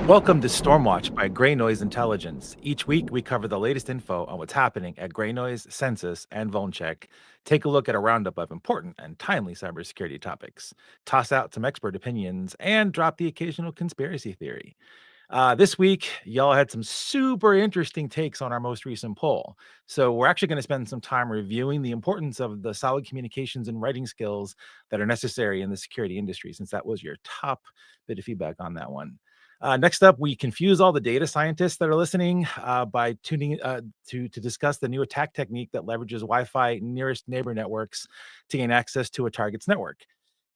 Welcome to Stormwatch by GreyNoise Intelligence. Each week, we cover the latest info on what's happening at GreyNoise, Censys, and VulnCheck. Take a look at a roundup of important and timely cybersecurity topics, toss out some expert opinions, and drop the occasional conspiracy theory. This week, y'all had some super interesting takes on our most recent poll. So we're actually going to spend some time reviewing the importance of the solid communications and writing skills that are necessary in the security industry, since that was your top bit of feedback on that one. Next up, we confuse all the data scientists that are listening by tuning to discuss the new attack technique that leverages Wi-Fi nearest neighbor networks to gain access to a target's network.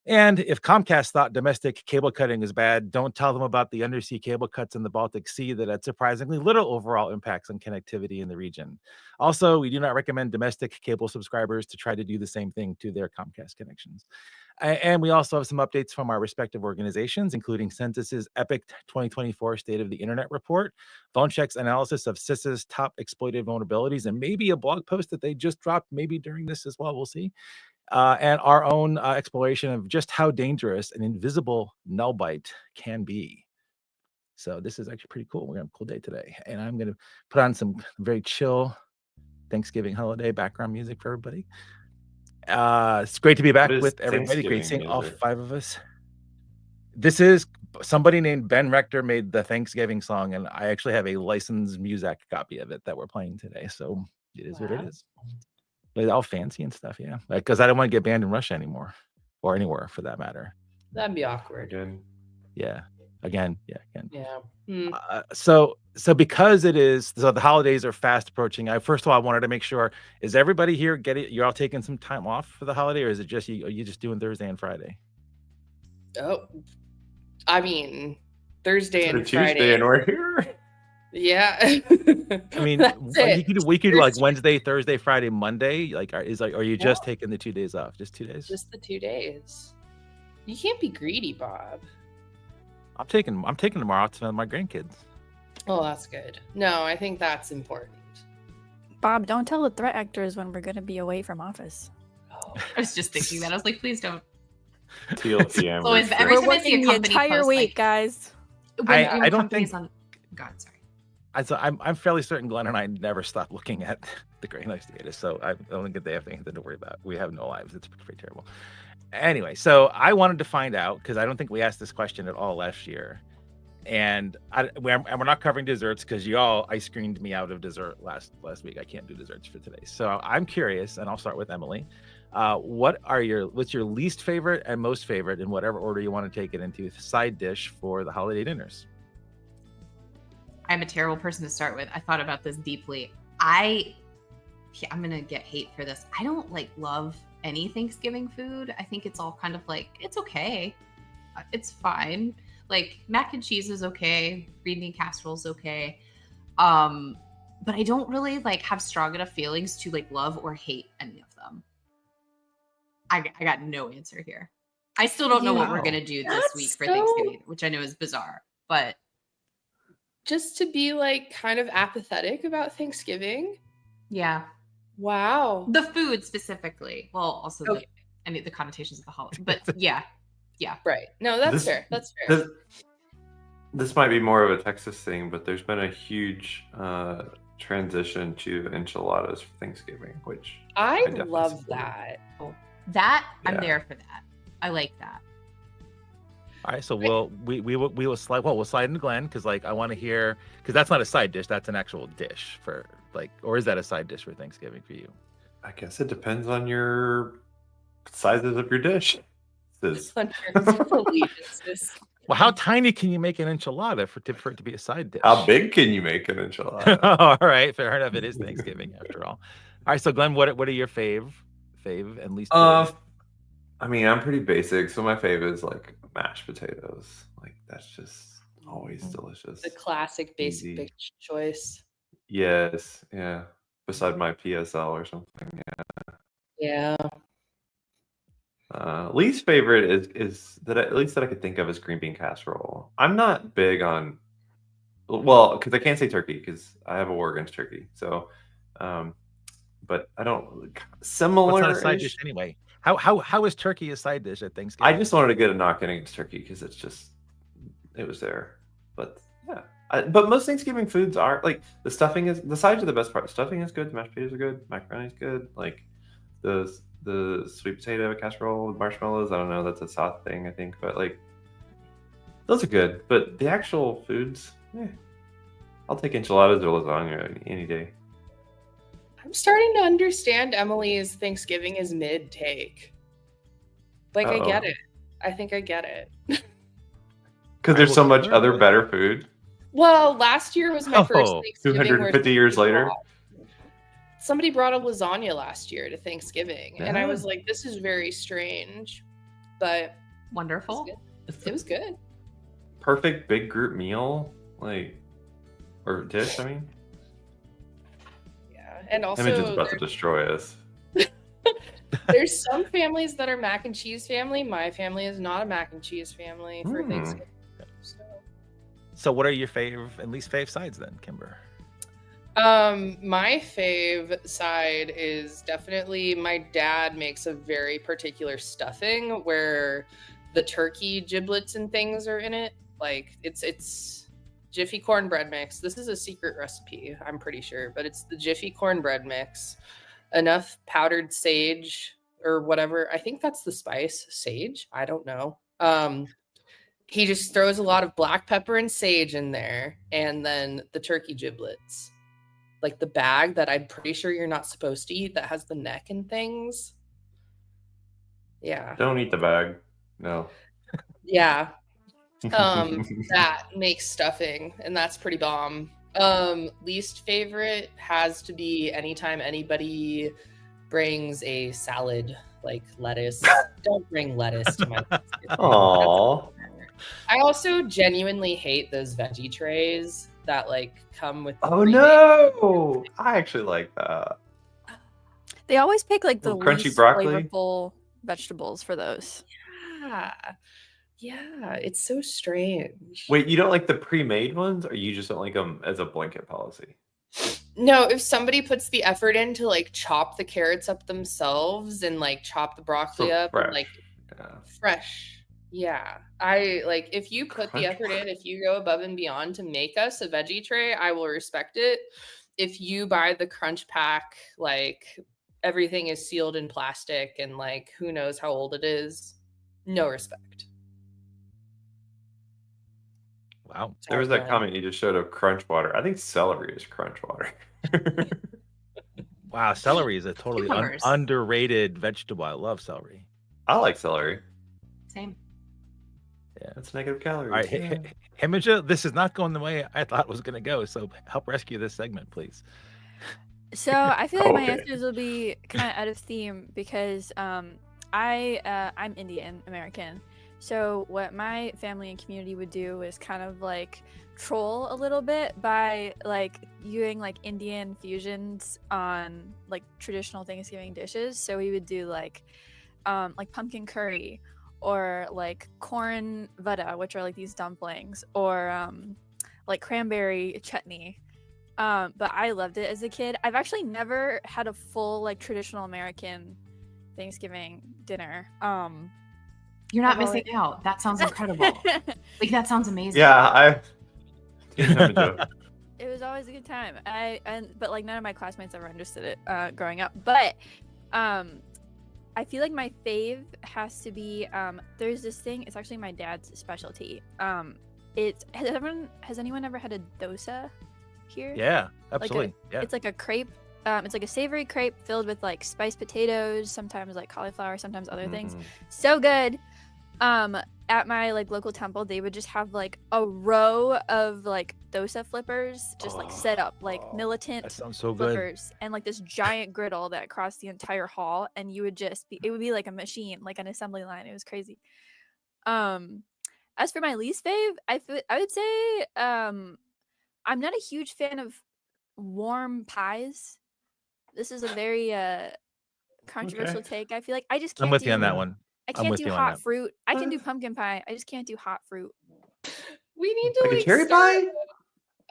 And if Comcast thought domestic cable cutting is bad, don't tell them about the undersea cable cuts in the Baltic Sea that had surprisingly little overall impacts on connectivity in the region. Also, we do not recommend domestic cable subscribers to try to do the same thing to their Comcast connections. And we also have some updates from our respective organizations, including Censys's Epic 2024 State of the Internet report, VulnCheck's analysis of CIS's top exploited vulnerabilities, and maybe a blog post that they just dropped maybe during this as well. We'll see. And our own exploration of just how dangerous an invisible null byte can be. So this is actually pretty cool. We're gonna have a cool day today. And I'm gonna put on some very chill Thanksgiving holiday background music for everybody. It's great to be back with everybody. Great seeing all five of us. This is somebody named Ben Rector made the Thanksgiving song, and I actually have a licensed music copy of it that we're playing today. So it is what it is. It's all fancy and stuff, yeah. Because I don't want to get banned in Russia anymore, or anywhere for that matter. That'd be awkward. Yeah. Again. Yeah. So because it is, so the holidays are fast approaching. First of all, I wanted to make sure, is everybody here you're all taking some time off for the holiday, or is it just you? Are you just doing Thursday and Friday? Oh, I mean, Thursday and Friday. Tuesday, and we're here. Yeah. I mean, we could do like Wednesday, Thursday, Friday, Monday. Like, are you just taking the 2 days off? Just 2 days? Just the 2 days. You can't be greedy, Bob. I'm taking tomorrow to spend with my grandkids. Oh, that's good. No, I think that's important. Bob, don't tell the threat actors when we're going to be away from office. Oh. I was just thinking that. I was like, please don't. TLC. So every time I see a company the entire post, week, like, guys. I don't think. God, sorry. I'm fairly certain Glenn and I never stop looking at the GreyNoise data, so I don't think they have anything to worry about. We have no lives. It's pretty terrible. Anyway, so I wanted to find out, because I don't think we asked this question at all last year, and we're not covering desserts because y'all ice creamed me out of dessert last week. I can't do desserts for today, so I'm curious, and I'll start with Emily. What's your least favorite and most favorite, in whatever order you want to take it into, side dish for the holiday dinners? I'm a terrible person to start with. I thought about this deeply. I'm gonna get hate for this. I don't love any Thanksgiving food. I think it's all kind of it's okay. It's fine. Like mac and cheese is okay. Green bean casserole is okay. But I don't really have strong enough feelings to love or hate any of them. I got no answer here. I still don't know what we're gonna do this week for Thanksgiving, which I know is bizarre, but just to be kind of apathetic about Thanksgiving. Yeah. Wow. The food specifically. Well, also the connotations of the holiday. But yeah. Right. No, that's fair. That's fair. This might be more of a Texas thing, but there's been a huge transition to enchiladas for Thanksgiving, which I love that. Oh, that I'm there for that. I like that. All right, so we'll slide into Glenn, because I want to hear, because that's not a side dish, that's an actual dish for or is that a side dish for Thanksgiving for you? I guess it depends on your sizes of your dish. Well, how tiny can you make an enchilada for it to be a side dish? How big can you make an enchilada? All right, fair enough. It is Thanksgiving after all. All right, so Glenn, what are your fave and least favorite? I mean, I'm pretty basic, so my fave is mashed potatoes. That's just always delicious. The classic basic choice. Yes, yeah. Beside my PSL or something, yeah. Least favorite is that at least that I could think of as green bean casserole. I'm not big on, because I can't say turkey because I have a war against turkey. So, but I don't similar. It's not a side dish anyway. How is turkey a side dish at Thanksgiving? I just wanted to get a knock in against turkey because it was there. But Yeah. But most Thanksgiving foods are like the sides are the best part. The stuffing is good. The mashed potatoes are good. Macaroni is good. Like the sweet potato casserole with marshmallows. I don't know. That's a South thing, I think. But like those are good. But the actual foods, I'll take enchiladas or lasagna any day. I'm starting to understand Emily's Thanksgiving is mid take. Like, I get it. I think I get it. Because there's so much other better food. Well, last year was my first Thanksgiving. 250 years later. Somebody brought a lasagna last year to Thanksgiving, and I was like, this is very strange, but wonderful. It was good. Perfect big group meal, like, or dish, I mean. Yeah, and also Imogen's about to destroy us. There's some families that are mac and cheese family. My family is not a mac and cheese family for Thanksgiving. So what are your fave and least fave sides then, Kimber? My fave side is definitely my dad makes a very particular stuffing where the turkey giblets and things are in it. Like it's Jiffy cornbread mix. This is a secret recipe, I'm pretty sure, but it's the Jiffy cornbread mix. Enough powdered sage or whatever. I think that's the spice, sage. I don't know. He just throws a lot of black pepper and sage in there, and then the turkey giblets, like the bag that I'm pretty sure you're not supposed to eat that has the neck and things. Yeah. Don't eat the bag. No. Yeah. That makes stuffing, and that's pretty bomb. Least favorite has to be anytime anybody brings a salad, like lettuce. Don't bring lettuce to my Thanksgiving. Aww. I also genuinely hate those veggie trays that like come with. Oh no! I actually like that. They always pick like the crunchy least broccoli, flavorful vegetables for those. Yeah, it's so strange. Wait, you don't like the pre-made ones, or you just don't like them as a blanket policy? No, if somebody puts the effort in to like chop the carrots up themselves and like chop the broccoli up, fresh. And, like fresh. Yeah. I like if you put the effort in, if you go above and beyond to make us a veggie tray, I will respect it. If you buy the crunch pack, like everything is sealed in plastic and like who knows how old it is, no respect. Wow. There was that comment you just showed of crunch water. I think celery is crunch water. Wow, celery is a totally underrated vegetable. I love celery. I like celery. Same. Yeah, that's negative calories. All right, Himija, this is not going the way I thought it was going to go. So help rescue this segment, please. So I feel like my answers will be kind of out of theme because I'm Indian American. So what my family and community would do is kind of like troll a little bit by like doing like Indian fusions on like traditional Thanksgiving dishes. So we would do like pumpkin curry or like corn vada, which are like these dumplings, or like cranberry chutney. But I loved it as a kid. I've actually never had a full like traditional American Thanksgiving dinner. You're not missing out. That sounds incredible. Like that sounds amazing. Yeah, it was always a good time. But like none of my classmates ever understood it growing up. But I feel like my fave has to be there's this thing. It's actually my dad's specialty. Has anyone ever had a dosa here? Yeah, absolutely. It's like a crepe. It's like a savory crepe filled with like spiced potatoes, sometimes like cauliflower, sometimes other things. So good. At my like local temple, they would just have like a row of like dosa flippers just like set up like militant that sounds so flippers and like this giant griddle that crossed the entire hall, and you would just be, it would be like a machine, like an assembly line. It was crazy. As for my least fave, I would say I'm not a huge fan of warm pies. This is a very controversial take. I feel like I just can't. I'm with you on that one. I can't do hot fruit. I can do pumpkin pie. I just can't do hot fruit. We need to like a cherry pie,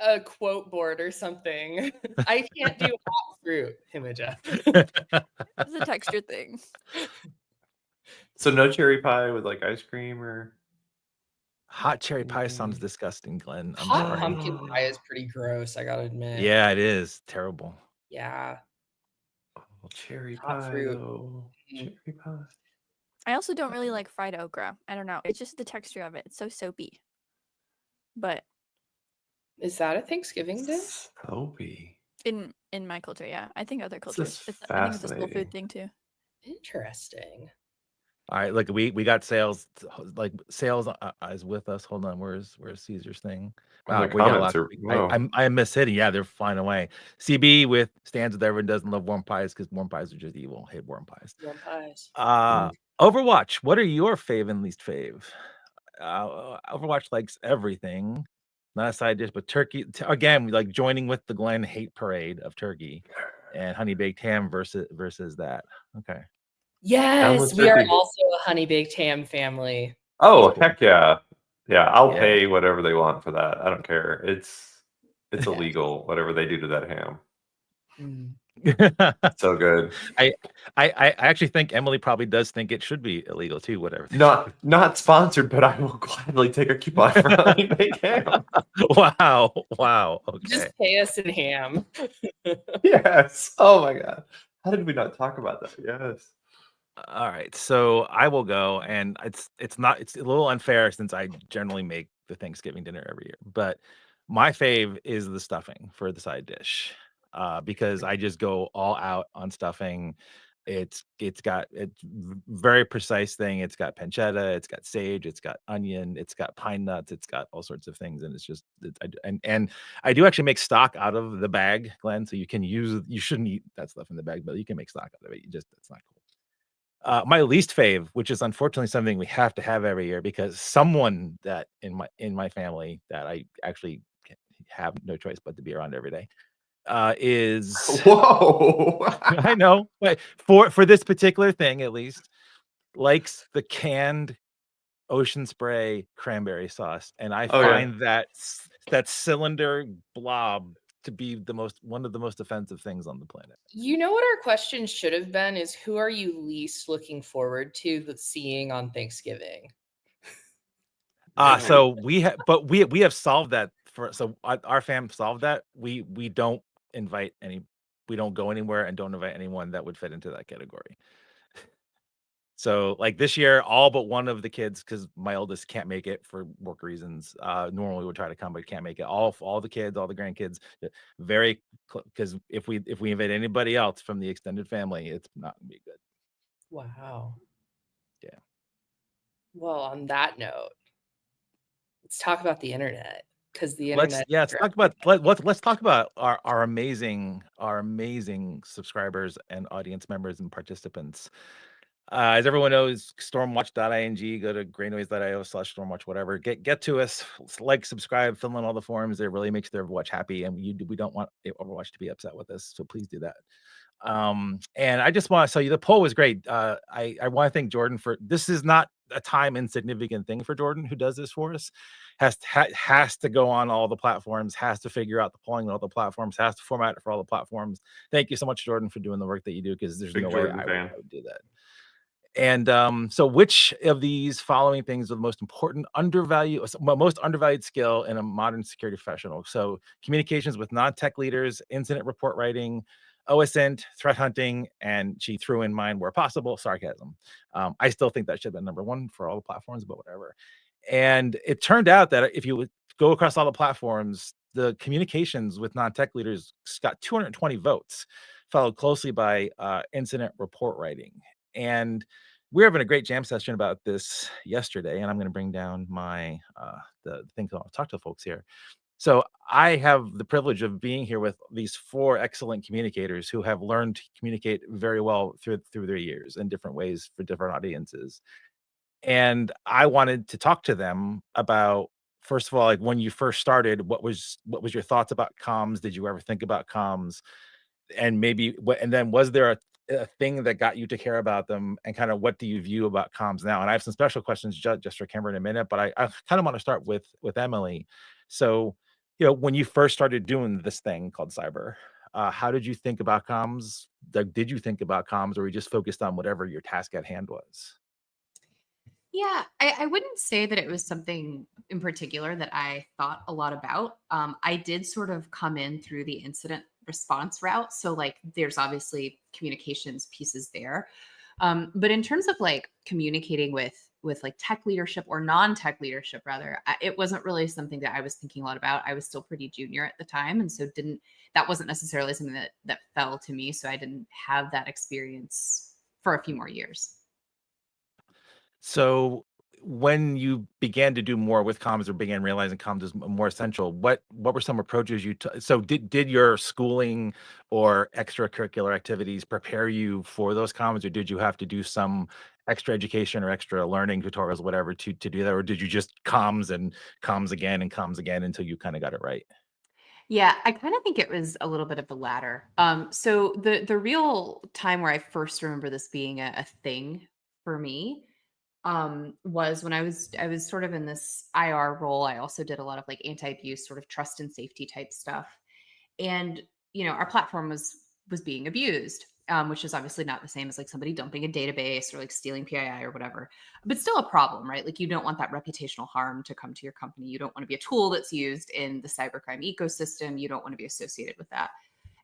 a quote board or something. I can't do hot fruit, Himija. It's a texture thing. So no cherry pie with like ice cream or Hot cherry pie sounds disgusting, Glenn. I'm Hot sorry. pumpkin pie is pretty gross, I gotta admit. Yeah, it is terrible. Yeah. Oh, cherry Hot pie, fruit. though. Mm. Cherry pie. I also don't really like fried okra. I don't know. It's just the texture of it. It's so soapy. But Is that a Thanksgiving dish? Soapy. in my culture, yeah. I think other This cultures. is I think it's a soul fascinating. food thing too. Interesting. All right, look, we got sales, like sales is with us. Hold on, where's Caesar's thing? And the Wow, we got a lot. comments are I miss hitting. Yeah, they're flying away. CB with stands with everyone doesn't love warm pies because warm pies are just evil. Hate warm pies. Warm pies. Overwatch. What are your fave and least fave? Overwatch likes everything, not a side dish, but turkey. Again, we like joining with the Glen hate parade of turkey and honey baked ham versus that. Okay. Yes, we are turkey. also a honey baked ham family. Oh, Cool. heck yeah. Yeah, I'll Yeah. pay whatever they want for that. I don't care. It's Yeah. illegal, whatever they do to that ham. Mm. So good. I actually think Emily probably does think it should be illegal too, whatever. Not sponsored, but I will gladly take a coupon for honey baked ham. Wow. Okay. Just pay us in ham. Yes. Oh my god. How did we not talk about that? Yes. All right, so I will go, and it's a little unfair since I generally make the Thanksgiving dinner every year, but my fave is the stuffing for the side dish, because I just go all out on stuffing. It's very precise thing. It's got pancetta, it's got sage, it's got onion, it's got pine nuts, it's got all sorts of things, and it's just and I do actually make stock out of the bag, Glenn. So you shouldn't eat that stuff in the bag, but you can make stock out of it. That's not cool. My least fave, which is unfortunately something we have to have every year because someone that in my family that I actually have no choice but to be around every day, is Whoa. I know, but for this particular thing at least, likes the canned Ocean Spray cranberry sauce, and I Oh, yeah. find that cylinder blob to be one of the most offensive things on the planet. You know what our question should have been is who are you least looking forward to seeing on Thanksgiving? So we have solved that our fam solved that. We don't invite we don't go anywhere and don't invite anyone that would fit into that category. So like this year, all but one of the kids, because my oldest can't make it for work reasons. Normally would try to come, but can't make it. All the kids, all the grandkids, because if we invite anybody else from the extended family, it's not gonna be good. Wow. Yeah. Well, on that note, let's talk about the internet because the internet. Let's talk about our amazing subscribers and audience members and participants. As everyone knows, stormwatch.ing, go to greynoise.io/stormwatch, whatever. Get to us, like, subscribe, fill in all the forms. It really makes the Overwatch happy, and we don't want Overwatch to be upset with us, so please do that. And I just want to tell you the poll was great. I want to thank Jordan for this. Is not a time insignificant thing for Jordan, who does this for us. Has to go on all the platforms, has to figure out the polling on all the platforms, has to format it for all the platforms. Thank you so much, Jordan, for doing the work that you do, because there's Big no Jordan way I fan. would do that. And so which of these following things are the most undervalued skill in a modern security professional? So communications with non-tech leaders, incident report writing, OSINT, threat hunting, and she threw in mine where possible, sarcasm. I still think that should have been number one for all the platforms, but whatever. And it turned out that if you would go across all the platforms, the communications with non-tech leaders got 220 votes, followed closely by incident report writing. And we're having a great jam session about this yesterday, and I'm going to bring down my the thing to talk to folks here. So I have the privilege of being here with these four excellent communicators who have learned to communicate very well through their years in different ways for different audiences. And I wanted to talk to them about, first of all, like when you first started, what was your thoughts about comms? Did you ever think about comms? And maybe and then was there a thing that got you to care about them, and kind of what do you view about comms now? And I have some special questions just for Kimber in a minute, but I kind of want to start with Emily. So, when you first started doing this thing called cyber, how did you think about comms? Like, did you think about comms, or were you just focused on whatever your task at hand was? Yeah, I wouldn't say that it was something in particular that I thought a lot about. I did sort of come in through the incident response route. So, like, there's obviously communications pieces there. But in terms of like communicating with like tech leadership or non-tech leadership rather, it wasn't really something that I was thinking a lot about. I was still pretty junior at the time, and so didn't that wasn't necessarily something that fell to me. So I didn't have that experience for a few more years. So when you began to do more with comms or began realizing comms is more essential, what were some approaches you took? So did your schooling or extracurricular activities prepare you for those comms, or did you have to do some extra education or extra learning tutorials, whatever, to do that, or did you just comms and comms again until you kind of got it right? Yeah, I kind of think it was a little bit of the latter. So the real time where I first remember this being a thing for me was when I was sort of in this IR role. I also did a lot of like anti-abuse, sort of trust and safety type stuff. And our platform was being abused, which is obviously not the same as like somebody dumping a database or like stealing PII or whatever, but still a problem, right? Like you don't want that reputational harm to come to your company. You don't want to be a tool that's used in the cybercrime ecosystem. You don't want to be associated with that.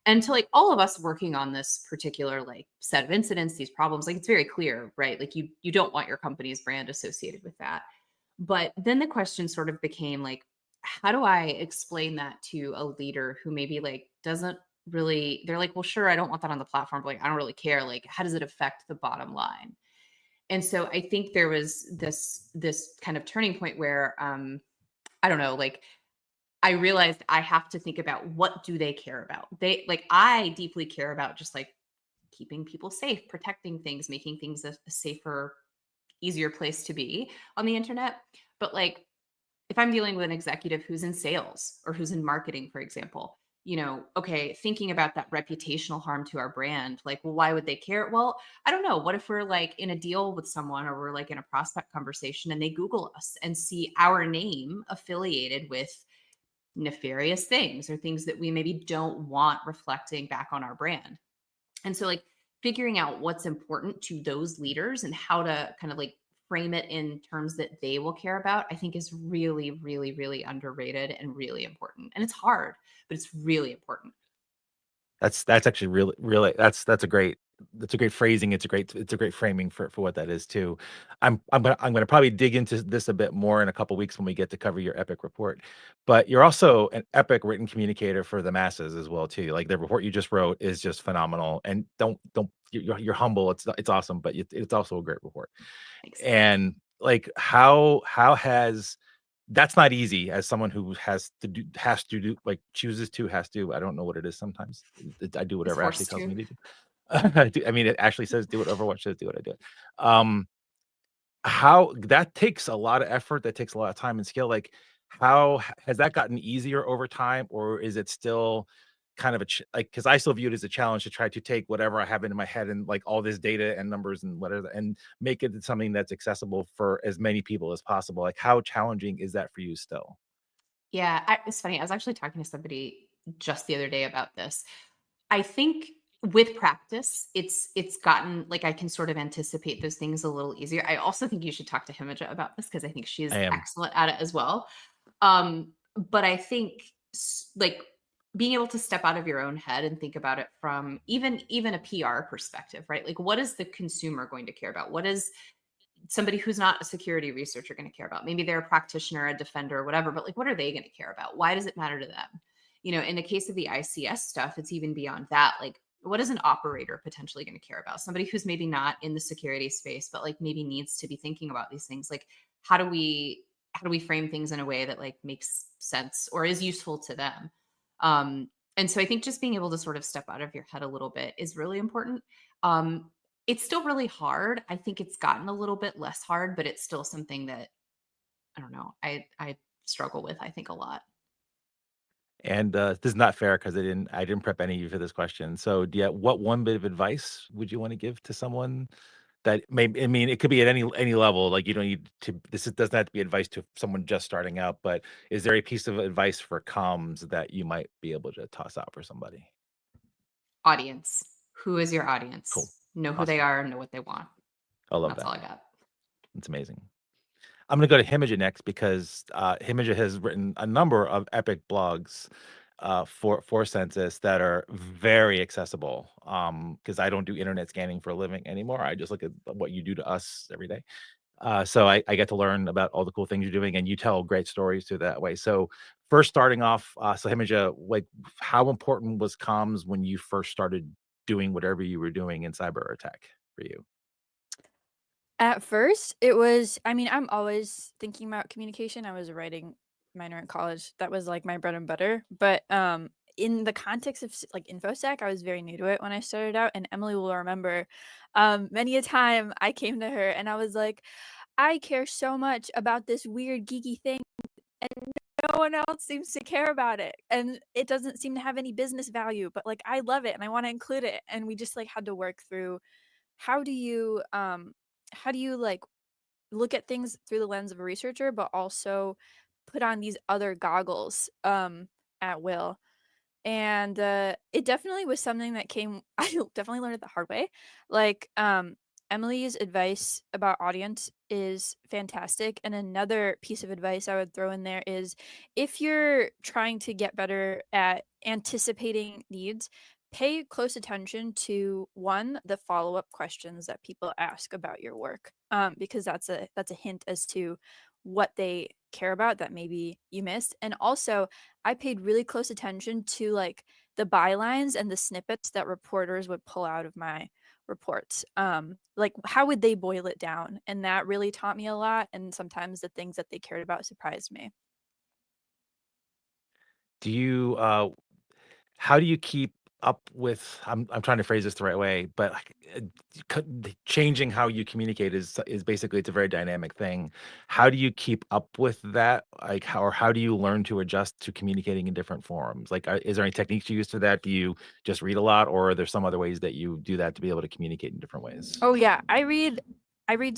And to like all of us working on this particular like set of incidents, these problems, like it's very clear, right? Like you don't want your company's brand associated with that. But then the question sort of became like, how do I explain that to a leader who maybe like doesn't really, they're like, well, sure, I don't want that on the platform, but like, I don't really care. Like, how does it affect the bottom line? And so I think there was this kind of turning point where I don't know, like I realized I have to think about what do they care about? They like I deeply care about just like keeping people safe, protecting things, making things a safer, easier place to be on the internet. But like if I'm dealing with an executive who's in sales or who's in marketing, for example, okay, thinking about that reputational harm to our brand, like, well, why would they care? Well, I don't know. What if we're like in a deal with someone or we're like in a prospect conversation and they Google us and see our name affiliated with nefarious things or things that we maybe don't want reflecting back on our brand. And so, like, figuring out what's important to those leaders and how to kind of like frame it in terms that they will care about, I think is really, really, really underrated and really important. And it's hard, but it's really important. That's actually really that's a great phrasing. It's a great framing for what that is too. I'm gonna probably dig into this a bit more in a couple weeks when we get to cover your epic report. But you're also an epic written communicator for the masses as well too. Like the report you just wrote is just phenomenal. And don't you're humble. It's awesome, but it's also a great report. Thanks. And like how has that's not easy as someone who has to do like chooses to has to. I don't know what it is sometimes. I do Is whatever Ashley forced tells to. me to do. I mean, it actually says do what Overwatch says, do what I do. Um, how that takes a lot of effort, that takes a lot of time and skill. Like, has that gotten easier over time, or is it still kind of like because I still view it as a challenge to try to take whatever I have in my head and like all this data and numbers and whatever and make it something that's accessible for as many people as possible. Like, how challenging is that for you still? Yeah, it's funny. I was actually talking to somebody just the other day about this. I think with practice, it's gotten like I can sort of anticipate those things a little easier. I also think you should talk to Himija about this because I think I she's am. excellent at it as well. But I think like being able to step out of your own head and think about it from even a PR perspective, right? Like what is the consumer going to care about? What is somebody who's not a security researcher going to care about? Maybe they're a practitioner, a defender, or whatever, but like, what are they going to care about? Why does it matter to them? In the case of the ICS stuff, it's even beyond that. Like, what is an operator potentially going to care about? Somebody who's maybe not in the security space, but like maybe needs to be thinking about these things. Like, how do we frame things in a way that like makes sense or is useful to them? And so I think just being able to sort of step out of your head a little bit is really important. Um, it's still really hard. I think it's gotten a little bit less hard, but it's still something that I don't know. I struggle with, I think, a lot. And, this is not fair because I didn't prep any of you for this question. So, yeah, what one bit of advice would you wanna give to someone that may I mean, it could be at any level, like, you don't need to doesn't have to be advice to someone just starting out, but is there a piece of advice for comms that you might be able to toss out for somebody? Audience. Who is your Cool. audience? Know who they Awesome. are, know what they want. I And love that's that. all I got. It's amazing. I'm going to go to Himija next because Himija has written a number of epic blogs for Censys that are very accessible. Because I don't do internet scanning for a living anymore. I just look at what you do to us every day. So I get to learn about all the cool things you're doing, and you tell great stories through that way. So first, starting off, so Himija, like, how important was comms when you first started doing whatever you were doing in cyber or tech for you? At first, it was I mean, I'm always thinking about communication. I was a writing minor in college. That was, like, my bread and butter, but, in the context of like, InfoSec, I was very new to it when I started out, and Emily will remember, many a time I came to her and I was like, "I care so much about this weird geeky thing, and no one else seems to care about it, and it doesn't seem to have any business value, but, like, I love it and I wanna include it," and we just, like, had to work through how do you, like, look at things through the lens of a researcher, but also put on these other goggles, at will. And, it definitely was something that came I definitely learned it the hard way. Like, Emily's advice about audience is fantastic, and another piece of advice I would throw in there is if you're trying to get better at anticipating needs, pay close attention to, 1, the follow-up questions that people ask about your work, because that's a hint as to what they care about that maybe you missed, and also I paid really close attention to, like, the bylines and the snippets that reporters would pull out of my reports. Like, how would they boil it down? And that really taught me a lot, and sometimes the things that they cared about surprised me. Do you how do you keep up with I'm trying to phrase this the right way, but like, changing how you communicate is basically it's a very dynamic thing. How do you keep up with that? Like how do you learn to adjust to communicating in different forums? Like is there any techniques you use to that? Do you just read a lot, or are there some other ways that you do that to be able to communicate in different ways? Oh, yeah, I read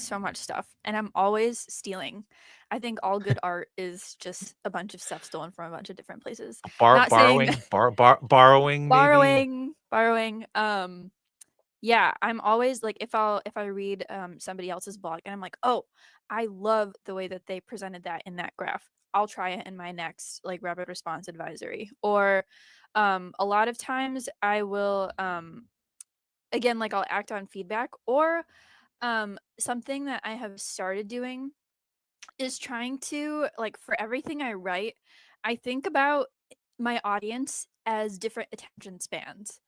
so much stuff, and I'm always stealing. I think all good art is just a bunch of stuff stolen from a bunch of different places. Not saying Borrowing maybe. borrowing, yeah, I'm always like if I read somebody else's blog and I'm like, "Oh, I love the way that they presented that in that graph. I'll try it in my next like rapid response advisory." Or a lot of times I will again like I'll act on feedback or something that I have started doing is trying to like for everything I write, I think about my audience as different attention spans.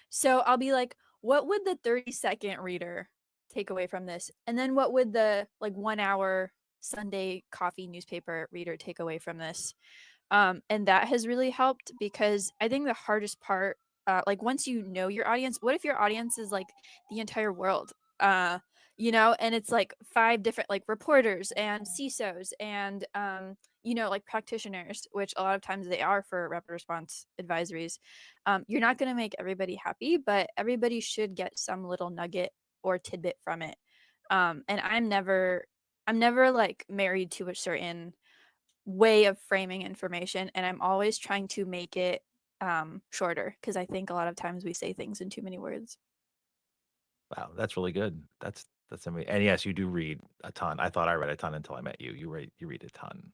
So I'll be like, what would the 30-second reader take away from this? And then what would the like 1 hour Sunday coffee newspaper reader take away from this? And that has really helped because I think the hardest part, like once you know your audience, what if your audience is like the entire world? And it's like 5 different like reporters and CISOs and like practitioners, which a lot of times they are for rapid response advisories. You're not going to make everybody happy, but everybody should get some little nugget or tidbit from it. And I'm never like married to a certain way of framing information, and I'm always trying to make it shorter because I think a lot of times we say things in too many words. Wow, that's really good. That's amazing. And yes, you do read a ton. I thought I read a ton until I met you. You read a ton.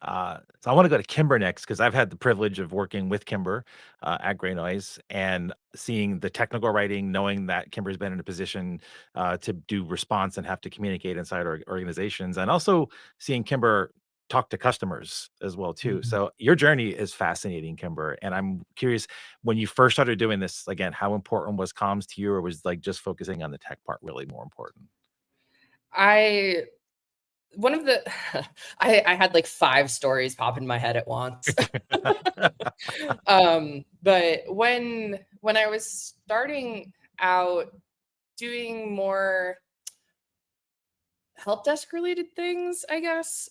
So I want to go to Kimber next because I've had the privilege of working with Kimber at GreyNoise and seeing the technical writing, knowing that Kimber's been in a position to do response and have to communicate inside organizations, and also seeing Kimber talk to customers as well too. Mhm. So your journey is fascinating, Kimber, and I'm curious when you first started doing this again, how important was comms to you, or was like just focusing on the tech part really more important? I one of the I had like 5 stories pop in my head at once. But when I was starting out doing more help desk related things, I guess.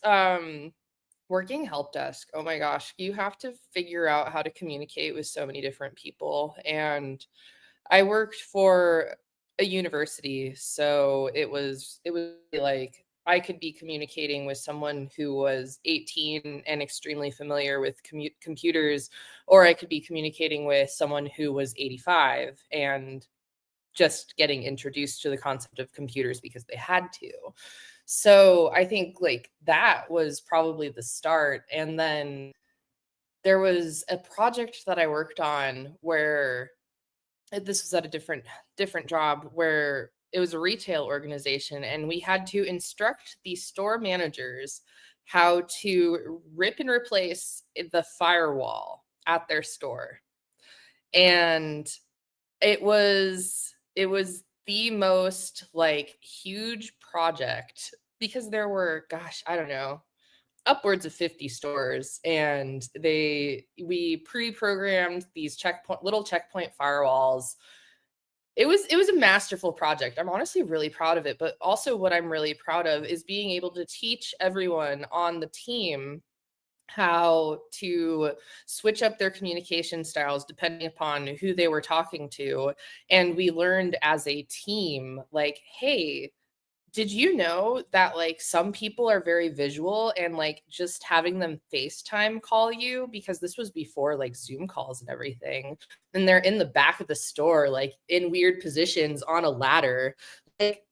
Working help desk, oh my gosh, you have to figure out how to communicate with so many different people. And I worked for a university, so it was like I could be communicating with someone who was 18 and extremely familiar with computers, or I could be communicating with someone who was 85 and just getting introduced to the concept of computers because they had to. So I think like that was probably the start. And then there was a project that I worked on where this was at a different job where it was a retail organization, and we had to instruct the store managers how to rip and replace the firewall at their store. And it was the most like huge project because there were, gosh, I don't know, upwards of 50 stores, and we pre-programmed these little checkpoint firewalls. It was a masterful project. I'm honestly really proud of it, but also what I'm really proud of is being able to teach everyone on the team how to switch up their communication styles depending upon who they were talking to. And we learned as a team, like, hey, did you know that like some people are very visual, and like just having them FaceTime call you, because this was before like Zoom calls and everything, and they're in the back of the store, like in weird positions on a ladder, like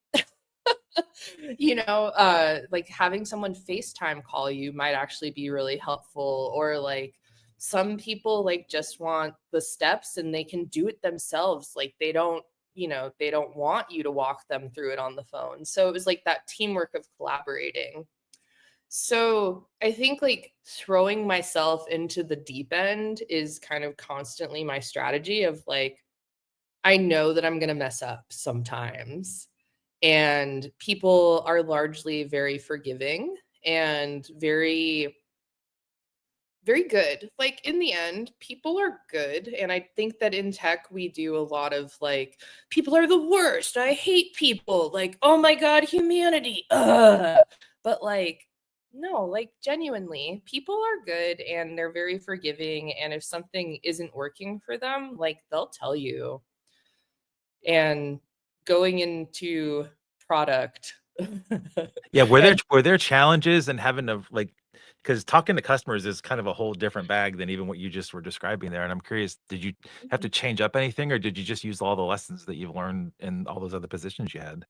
like having someone FaceTime call you might actually be really helpful. Or like some people like just want the steps and they can do it themselves. Like they don't want you to walk them through it on the phone. So it was like that teamwork of collaborating. So I think like throwing myself into the deep end is kind of constantly my strategy of like, I know that I'm going to mess up sometimes, and people are largely very forgiving and very very good. Like in the end, people are good, and I think that in tech we do a lot of like, people are the worst, I hate people, like, oh my god, humanity, but like, no, like genuinely people are good and they're very forgiving, and if something isn't working for them, like they'll tell you. And going into product. Yeah, And were there challenges in having to like, because talking to customers is kind of a whole different bag than even what you just were describing there. And I'm curious, did you have to change up anything, or did you just use all the lessons that you've learned in all those other positions you had?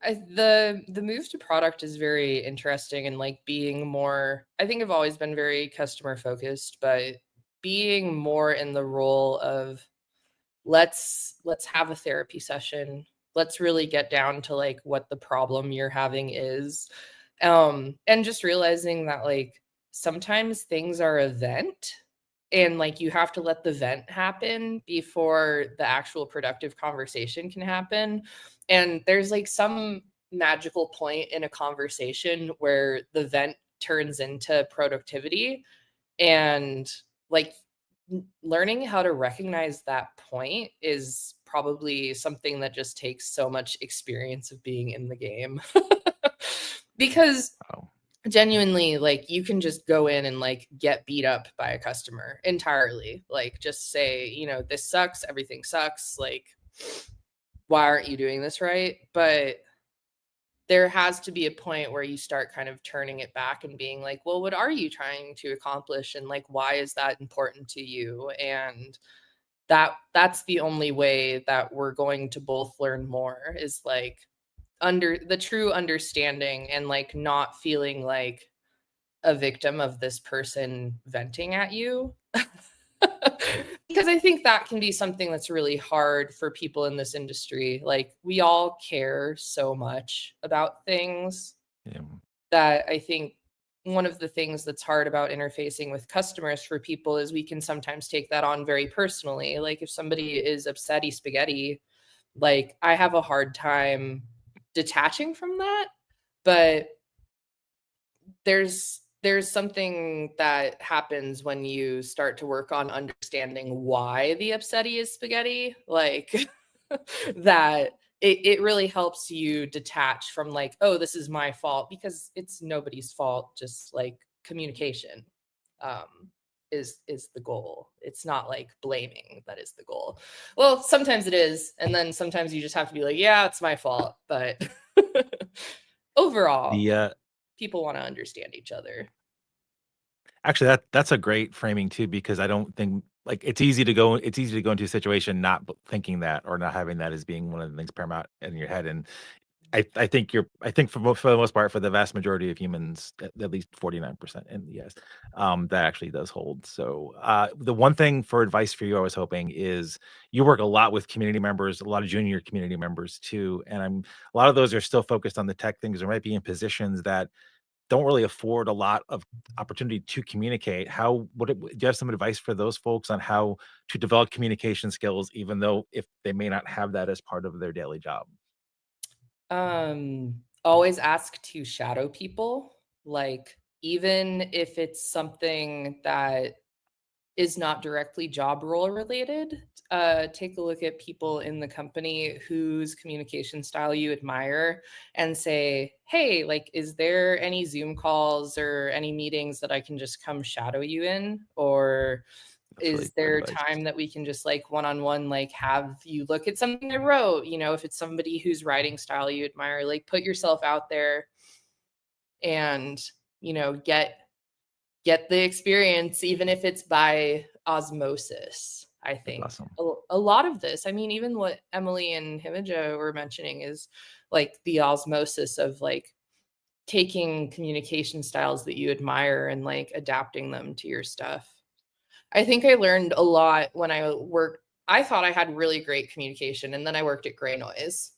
the move to product is very interesting, and like being more, I think I've always been very customer focused, but being more in the role of, let's have a therapy session. Let's really get down to like what the problem you're having is. And just realizing that like sometimes things are a vent, and like you have to let the vent happen before the actual productive conversation can happen. And there's like some magical point in a conversation where the vent turns into productivity. And like learning how to recognize that point is probably something that just takes so much experience of being in the game. Because Oh, genuinely, like you can just go in and like get beat up by a customer entirely, like just say, this sucks, everything sucks, like why aren't you doing this right? But there has to be a point where you start kind of turning it back and being like, well, what are you trying to accomplish, and like why is that important to you? And that's the only way that we're going to both learn more, is like under the true understanding, and like not feeling like a victim of this person venting at you. Because I think that can be something that's really hard for people in this industry. Like we all care so much about things yeah. that I think one of the things that's hard about interfacing with customers for people is we can sometimes take that on very personally. Like if somebody is upsetty spaghetti, like I have a hard time detaching from that. But there's something that happens when you start to work on understanding why the upsetty is spaghetti, like that it really helps you detach from like, oh, this is my fault, because it's nobody's fault. Just like communication um is the goal. It's not like blaming that is the goal. Well, sometimes it is, and then sometimes you just have to be like, yeah, it's my fault. But overall, The people want to understand each other. Actually, that's a great framing too, because I don't think like it's easy to go into a situation not thinking that, or not having that as being one of the things paramount in your head. And I think for the most part, for the vast majority of humans, at least 49% in the US, that actually does hold. So, the one thing for advice for you, I was hoping, is you work a lot with community members, a lot of junior community members too, and a lot of those are still focused on the tech things, or might be in positions that don't really afford a lot of opportunity to communicate. Do you have some advice for those folks on how to develop communication skills, even though if they may not have that as part of their daily job? Always ask to shadow people, like, even if it's something that is not directly job role related, take a look at people in the company whose communication style you admire and say, "Hey, like, is there any Zoom calls or any meetings that I can just come shadow you in? Or That's really is good there advice. time that we can just like one-on-one, like have you look at something I wrote?" If it's somebody whose writing style you admire, like put yourself out there and, get the experience, even if it's by osmosis. I That's think awesome. a lot of this, I mean, even what Emily and Himija were mentioning is like the osmosis of like taking communication styles that you admire and like adapting them to your stuff. I think I learned a lot when I worked. I thought I had really great communication, and then I worked at GreyNoise.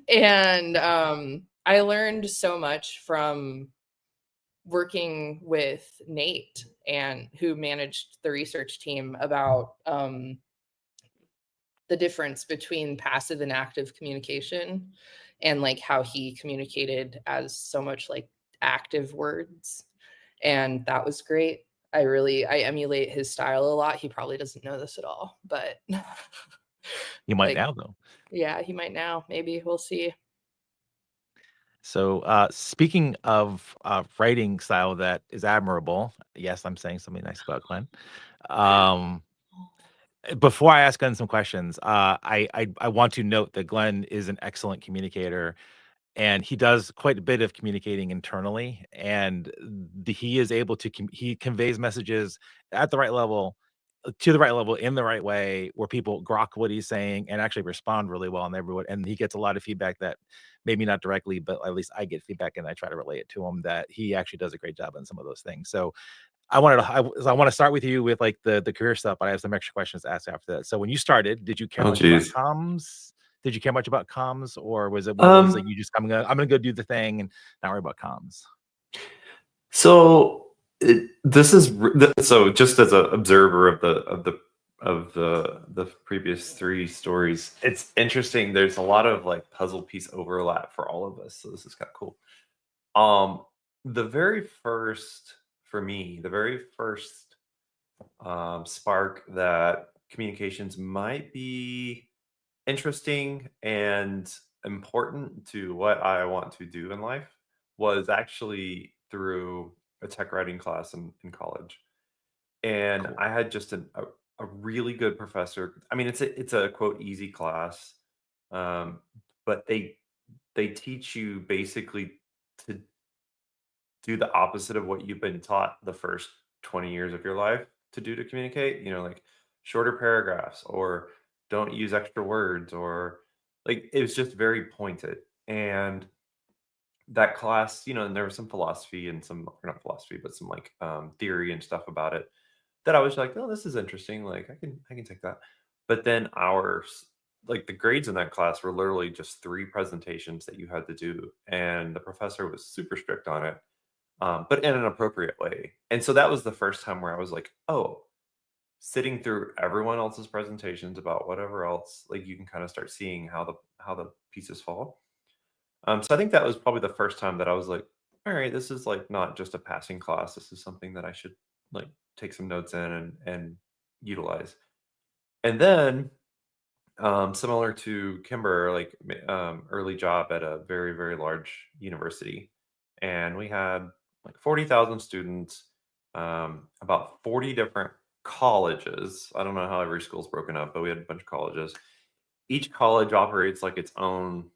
And I learned so much from working with Nate, and who managed the research team, about the difference between passive and active communication, and like how he communicated as so much like active words. And that was great. I emulate his style a lot. He probably doesn't know this at all, but You might like, now, though. yeah, he might now. Maybe we'll see. So, speaking of writing style that is admirable, yes, I'm saying something nice about Glenn. Um, Before I ask Glenn some questions, I want to note that Glenn is an excellent communicator, and he does quite a bit of communicating internally, and he is able to he conveys messages at the right level, to the right level, in the right way, where people grok what he's saying and actually respond really well, and everyone, and he gets a lot of feedback that maybe not directly, but at least I get feedback and I try to relay it to him, that he actually does a great job on some of those things. So I want to start with you with like the career stuff, but I have some extra questions to ask after that. So when you started, did you care Oh, much about geez. comms? Did you care much about comms, or was it one of those like Um, you just I'm gonna go do the thing and not worry about comms? so this is so just as an observer of the previous three stories, it's interesting. There's a lot of like puzzle piece overlap for all of us, so this is kind of cool. Um, the very first for me, the very first spark that communications might be interesting and important to what I want to do in life was actually through a tech writing class in college. And Cool. I had just a really good professor. I mean, it's a quote easy class, um, but they teach you basically to do the opposite of what you've been taught the first 20 years of your life to do to communicate, like shorter paragraphs, or don't use extra words, or like it was just very pointed. And that class, and there was some philosophy and some, or not philosophy, but some like theory and stuff about it that I was like, oh, this is interesting. Like I can take that. But then like the grades in that class were literally just 3 presentations that you had to do. And the professor was super strict on it, but in an appropriate way. And so that was the first time where I was like, oh, sitting through everyone else's presentations about whatever else, like you can kind of start seeing how the pieces fall. So I think that was probably the first time that I was like, all right, this is like not just a passing class. This is something that I should like take some notes in and utilize. And then similar to Kimber, like early job at a very, very large university. And we had like 40,000 students, about 40 different colleges. I don't know how every school's broken up, but we had a bunch of colleges. Each college operates like its own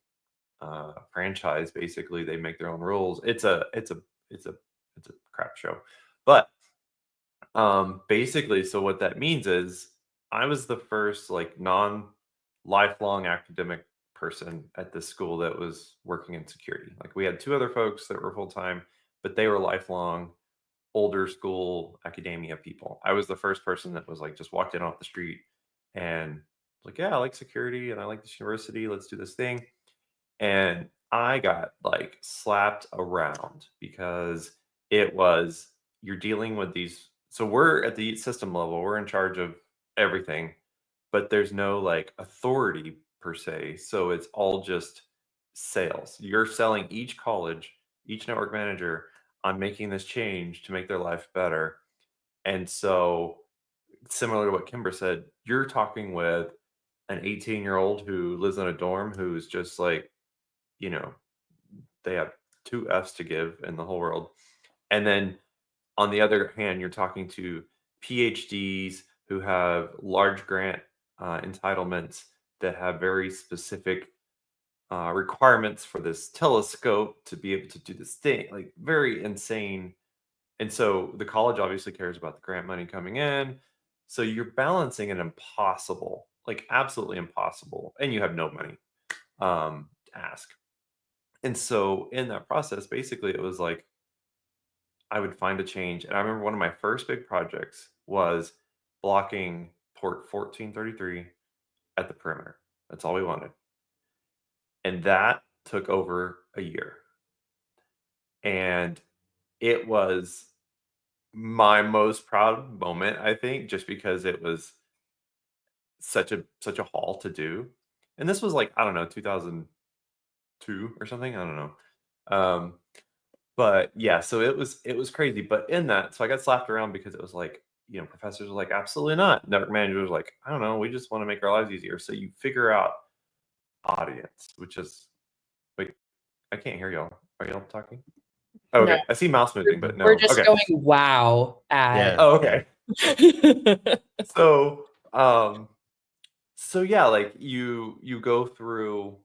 franchise. Basically, they make their own rules. It's a crap show. But basically, so what that means is I was the first like non lifelong academic person at this school that was working in security. Like we had 2 other folks that were full-time, but they were lifelong older school academia people. I was the first person that was like just walked in off the street and like, yeah, I like security and I like this university. Let's do this thing. And I got like slapped around because it was you're dealing with these. So we're at the system level, we're in charge of everything, but there's no like authority per se. So it's all just sales. You're selling each college, each network manager on making this change to make their life better. And so, similar to what Kimber said, you're talking with an 18-year-old who lives in a dorm who's just like, you know, they have 2 F's to give in the whole world. And then on the other hand, you're talking to PhDs who have large grant entitlements that have very specific requirements for this telescope to be able to do this thing, like very insane. And so the college obviously cares about the grant money coming in. So you're balancing an impossible, like absolutely impossible, and you have no money to ask. And so in that process, basically it was like I would find a change. And I remember one of my first big projects was blocking port 1433 at the perimeter. That's all we wanted. And that took over a year. And it was my most proud moment, I think, just because it was such a haul to do. And this was like, I don't know, 2002 or something. I don't know. Um, but yeah, so it was crazy. But in that, so I got slapped around because it was like, professors were like, absolutely not. Network managers were like, I don't know, we just want to make our lives easier. So you figure out audience, which is wait, I can't hear y'all. Are y'all talking? Oh, No, okay. I see mouse moving, but we're no. just Okay. going wow at. Oh, okay. So, so yeah, like you go through,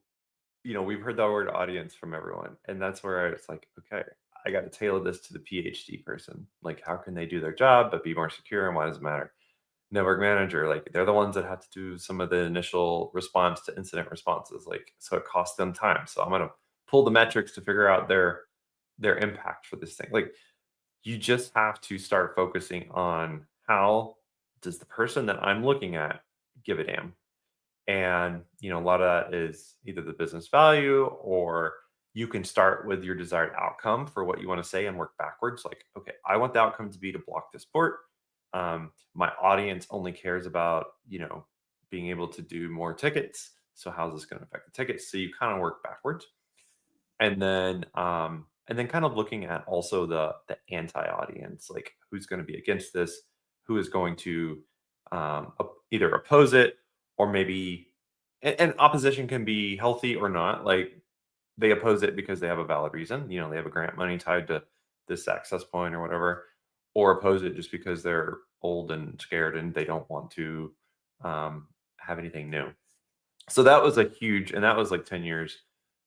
we've heard the word audience from everyone, and that's where it's like, okay, I got to tailor this to the PhD person. Like, how can they do their job but be more secure, and why does it matter? Network manager, like they're the ones that have to do some of the initial response to incident responses, like so it costs them time. So I'm gonna pull the metrics to figure out their impact for this thing. Like you just have to start focusing on how does the person that I'm looking at give a damn. And a lot of that is either the business value, or you can start with your desired outcome for what you want to say and work backwards. Like, okay, I want the outcome to be to block this port. My audience only cares about being able to do more tickets. So how's this going to affect the tickets? So you kind of work backwards, and then kind of looking at also the anti-audience, like who's going to be against this, who is going to either oppose it, or maybe and opposition can be healthy or not. Like they oppose it because they have a valid reason, they have a grant money tied to this access point or whatever, or oppose it just because they're old and scared and they don't want to have anything new. So that was a huge, and that was like 10 years,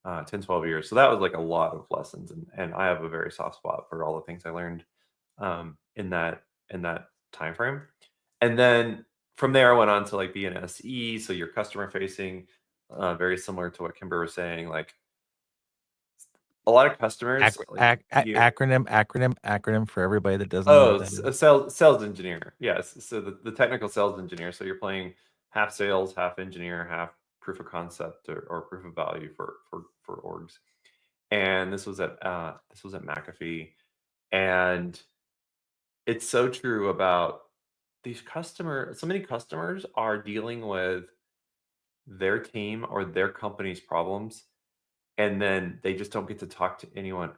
10, 12 years. So that was like a lot of lessons. And I have a very soft spot for all the things I learned in that time frame. And then from there, I went on to like be an SE. So you're customer facing, very similar to what Kimber was saying. Like a lot of customers, acronym for everybody that doesn't know what that is. A sales engineer. Yes. So the technical sales engineer. So you're playing half sales, half engineer, half proof of concept or proof of value for orgs. And this was at McAfee. And it's so true about these customers. So many customers are dealing with their team or their company's problems, and then they just don't get to talk to anyone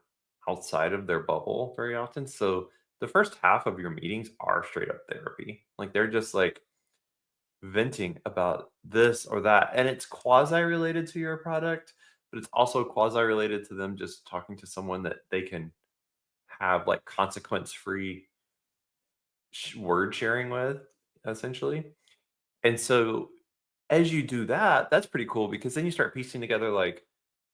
outside of their bubble very often. So the first half of your meetings are straight up therapy. Like they're just like venting about this or that, and it's quasi related to your product, but it's also quasi related to them just talking to someone that they can have like consequence free word sharing with, essentially. And so as you do that, that's pretty cool, because then you start piecing together like,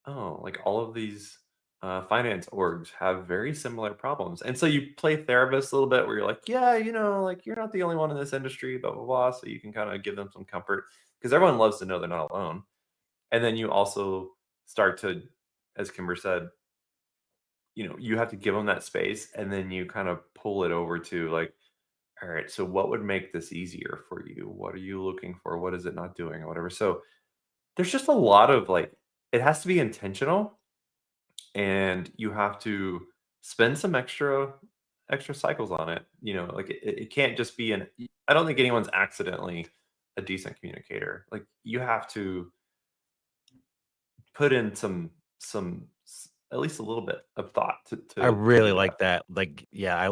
oh, like all of these finance orgs have very similar problems. And so you play therapist a little bit where you're like, yeah, like you're not the only one in this industry, blah, blah, blah. So you can kind of give them some comfort, because everyone loves to know they're not alone. And then you also start to, as Kimber said, you have to give them that space, and then you kind of pull it over to like, all right, so what would make this easier for you? What are you looking for? What is it not doing or whatever? So there's just a lot of like, it has to be intentional, and you have to spend some extra cycles on it. Like it can't just be an. I don't think anyone's accidentally a decent communicator. Like you have to put in at least a little bit of thought I to really do like that. that. Like, yeah,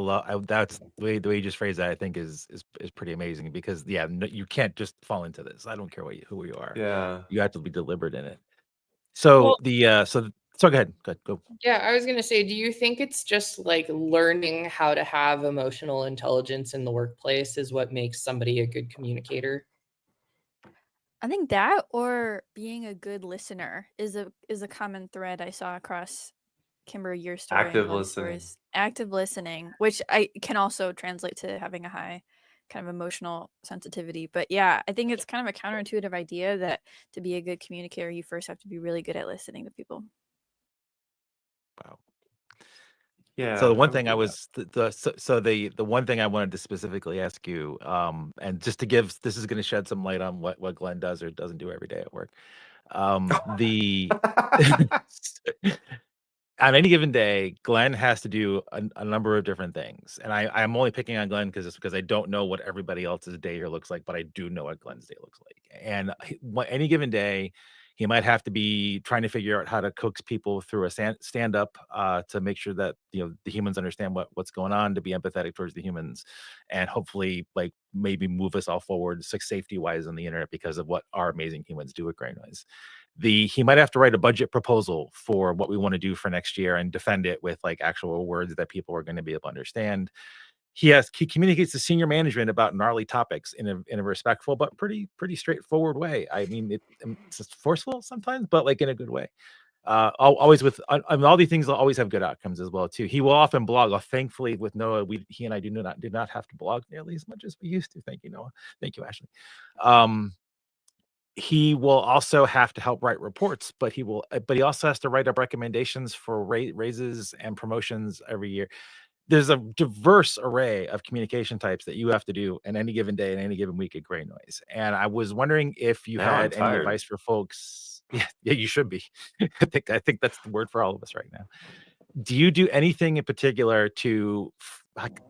that's the way you just phrased that. I think is pretty amazing because yeah, no, you can't just fall into this. I don't care who you are. Yeah. You have to be deliberate in it. Well, So so go ahead. Go. yeah, I was going to say, do you think it's just like learning how to have emotional intelligence in the workplace is what makes somebody a good communicator? I think that or being a good listener is a common thread I saw across Kimber, your story and Active Glenn's listening. stories. Active listening, which I can also translate to having a high kind of emotional sensitivity. But yeah, I think it's kind of a counterintuitive idea that to be a good communicator, you first have to be really good at listening to people. Wow. So the Yeah, one I would thing I agree with that. was the one thing I wanted to specifically ask you, and just to give this is going to shed some light on what Glenn does or doesn't do every day at work. The On any given day, Glenn has to do a number of different things, and I'm only picking on Glenn because I don't know what everybody else's day here looks like, but I do know what Glenn's day looks like. And any given day, he might have to be trying to figure out how to coax people through a stand up to make sure that the humans understand what's going on, to be empathetic towards the humans, and hopefully like maybe move us all forward safety wise on the internet because of what our amazing humans do at GreyNoise. He might have to write a budget proposal for what we want to do for next year and defend it with like actual words that people are going to be able to understand. He communicates to senior management about gnarly topics in a respectful but pretty straightforward way. I mean, it's just forceful sometimes, but like in a good way. Always with all these things will always have good outcomes as well too. He will often blog. Thankfully, with Noah, he and I do not have to blog nearly as much as we used to. Thank you, Noah. Thank you, Ashley. He will also have to help write reports, but he also has to write up recommendations for raises and promotions every year. There's a diverse array of communication types that you have to do in any given day, in any given week at GreyNoise. And I was wondering if you Now I'm had any tired. advice for folks. Yeah, you should be. I think that's the word for all of us right now. Do you do anything in particular to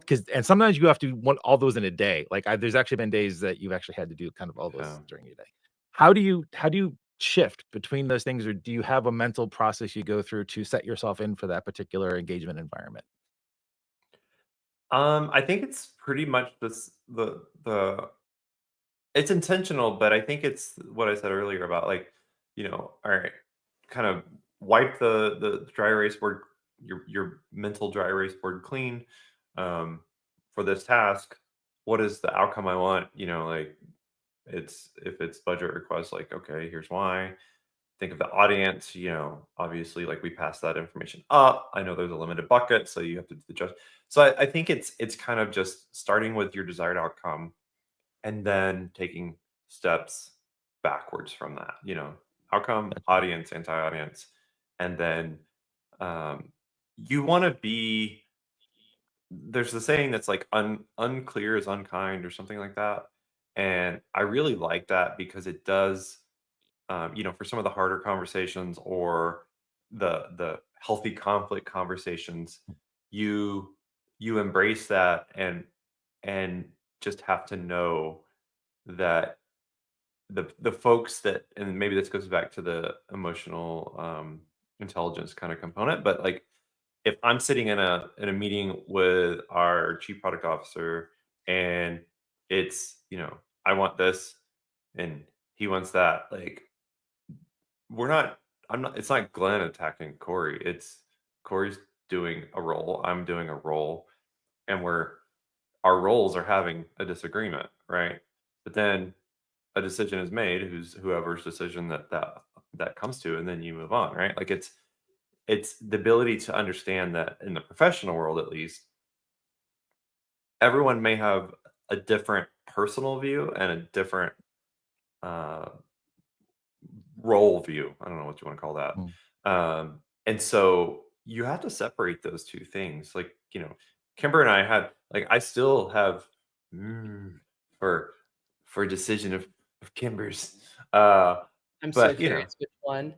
because and sometimes you have to want all those in a day. Like there's actually been days that you've actually had to do kind of all Yeah. those during your day. How do you shift between those things, or do you have a mental process you go through to set yourself in for that particular engagement environment? I think it's pretty much the it's intentional, but I think it's what I said earlier about like, all right, kind of wipe the dry erase board, your mental dry erase board clean, um, for this task. What is the outcome I want? Like if it's budget requests, like okay, here's why. Think of the audience, obviously like we pass that information up. I know there's a limited bucket, so you have to adjust. So I think it's kind of just starting with your desired outcome and then taking steps backwards from that, outcome, audience, anti-audience. And then you want to be, there's the saying that's like unclear is unkind or something like that. And I really like that because it does, for some of the harder conversations or the healthy conflict conversations, you you embrace that and just have to know that the folks that, and maybe this goes back to the emotional intelligence kind of component, but like if I'm sitting in a meeting with our chief product officer and it's, I want this and he wants that, like we're not I'm not it's not Glenn attacking Corey. It's Corey's doing a role, I'm doing a role, and our roles are having a disagreement, right? But then a decision is made, whoever's decision that comes to, and then you move on, right? Like it's the ability to understand that in the professional world, at least, everyone may have a different personal view and a different uh, role view. I don't know what you want to call that. Mm. And so you have to separate those two things. Like, Kimber and I had, like, I still have for decision of Kimber's. I'm so But curious which one.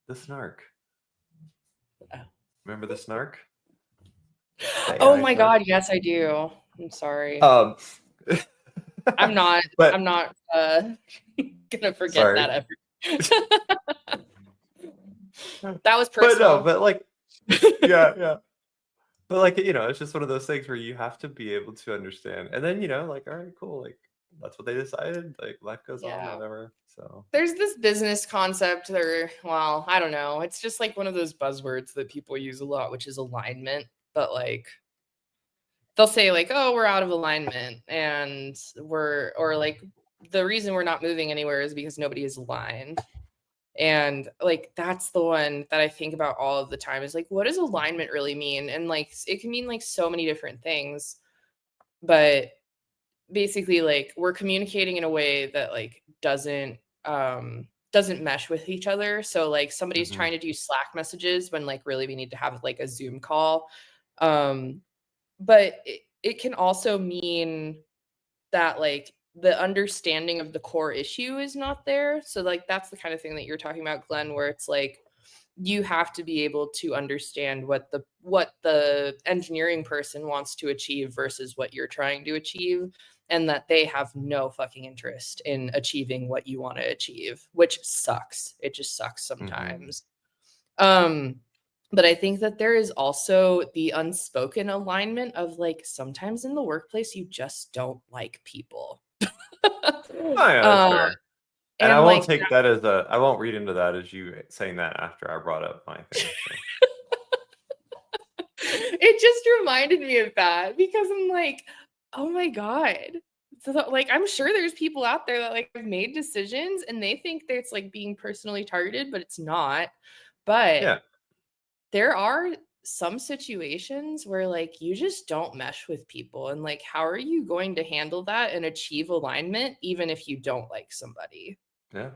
the snark. Oh. Remember the snark? Oh AI my snark? God, yes, I do. I'm sorry. Um, I'm not but gonna forget sorry. that ever. That was But no, personal. but like, yeah. But like, it's just one of those things where you have to be able to understand. And then, like, all right, cool. Like, that's what they decided. Like, life goes on, Yeah. whatever. So There's this business concept well, I don't know. It's just like one of those buzzwords that people use a lot, which is alignment. But like they'll say like, oh, we're out of alignment and or like the reason we're not moving anywhere is because nobody is aligned. And like that's the one that I think about all of the time is like, what does alignment really mean? And like it can mean like so many different things, but basically like we're communicating in a way that like doesn't mesh with each other. So like somebody's trying to do Slack messages when like really we need to have like a Zoom call. But it can also mean that like the understanding of the core issue is not there. So like that's the kind of thing that you're talking about, Glenn, where it's like you have to be able to understand what the engineering person wants to achieve versus what you're trying to achieve, and that they have no fucking interest in achieving what you want to achieve, which sucks. It just sucks sometimes. But I think that there is also the unspoken alignment of like sometimes in the workplace you just don't like people. Oh yeah, that's fair. And I And won't like take that as I won't read into that as you saying that after I brought up my thing. So. it just reminded me of that because I'm like, oh my God. So like I'm sure there's people out there that like have made decisions and they think that it's like being personally targeted, but it's not. But Yeah. there are some situations where like you just don't mesh with people, and like how are you going to handle that and achieve alignment even if you don't like somebody? Yeah.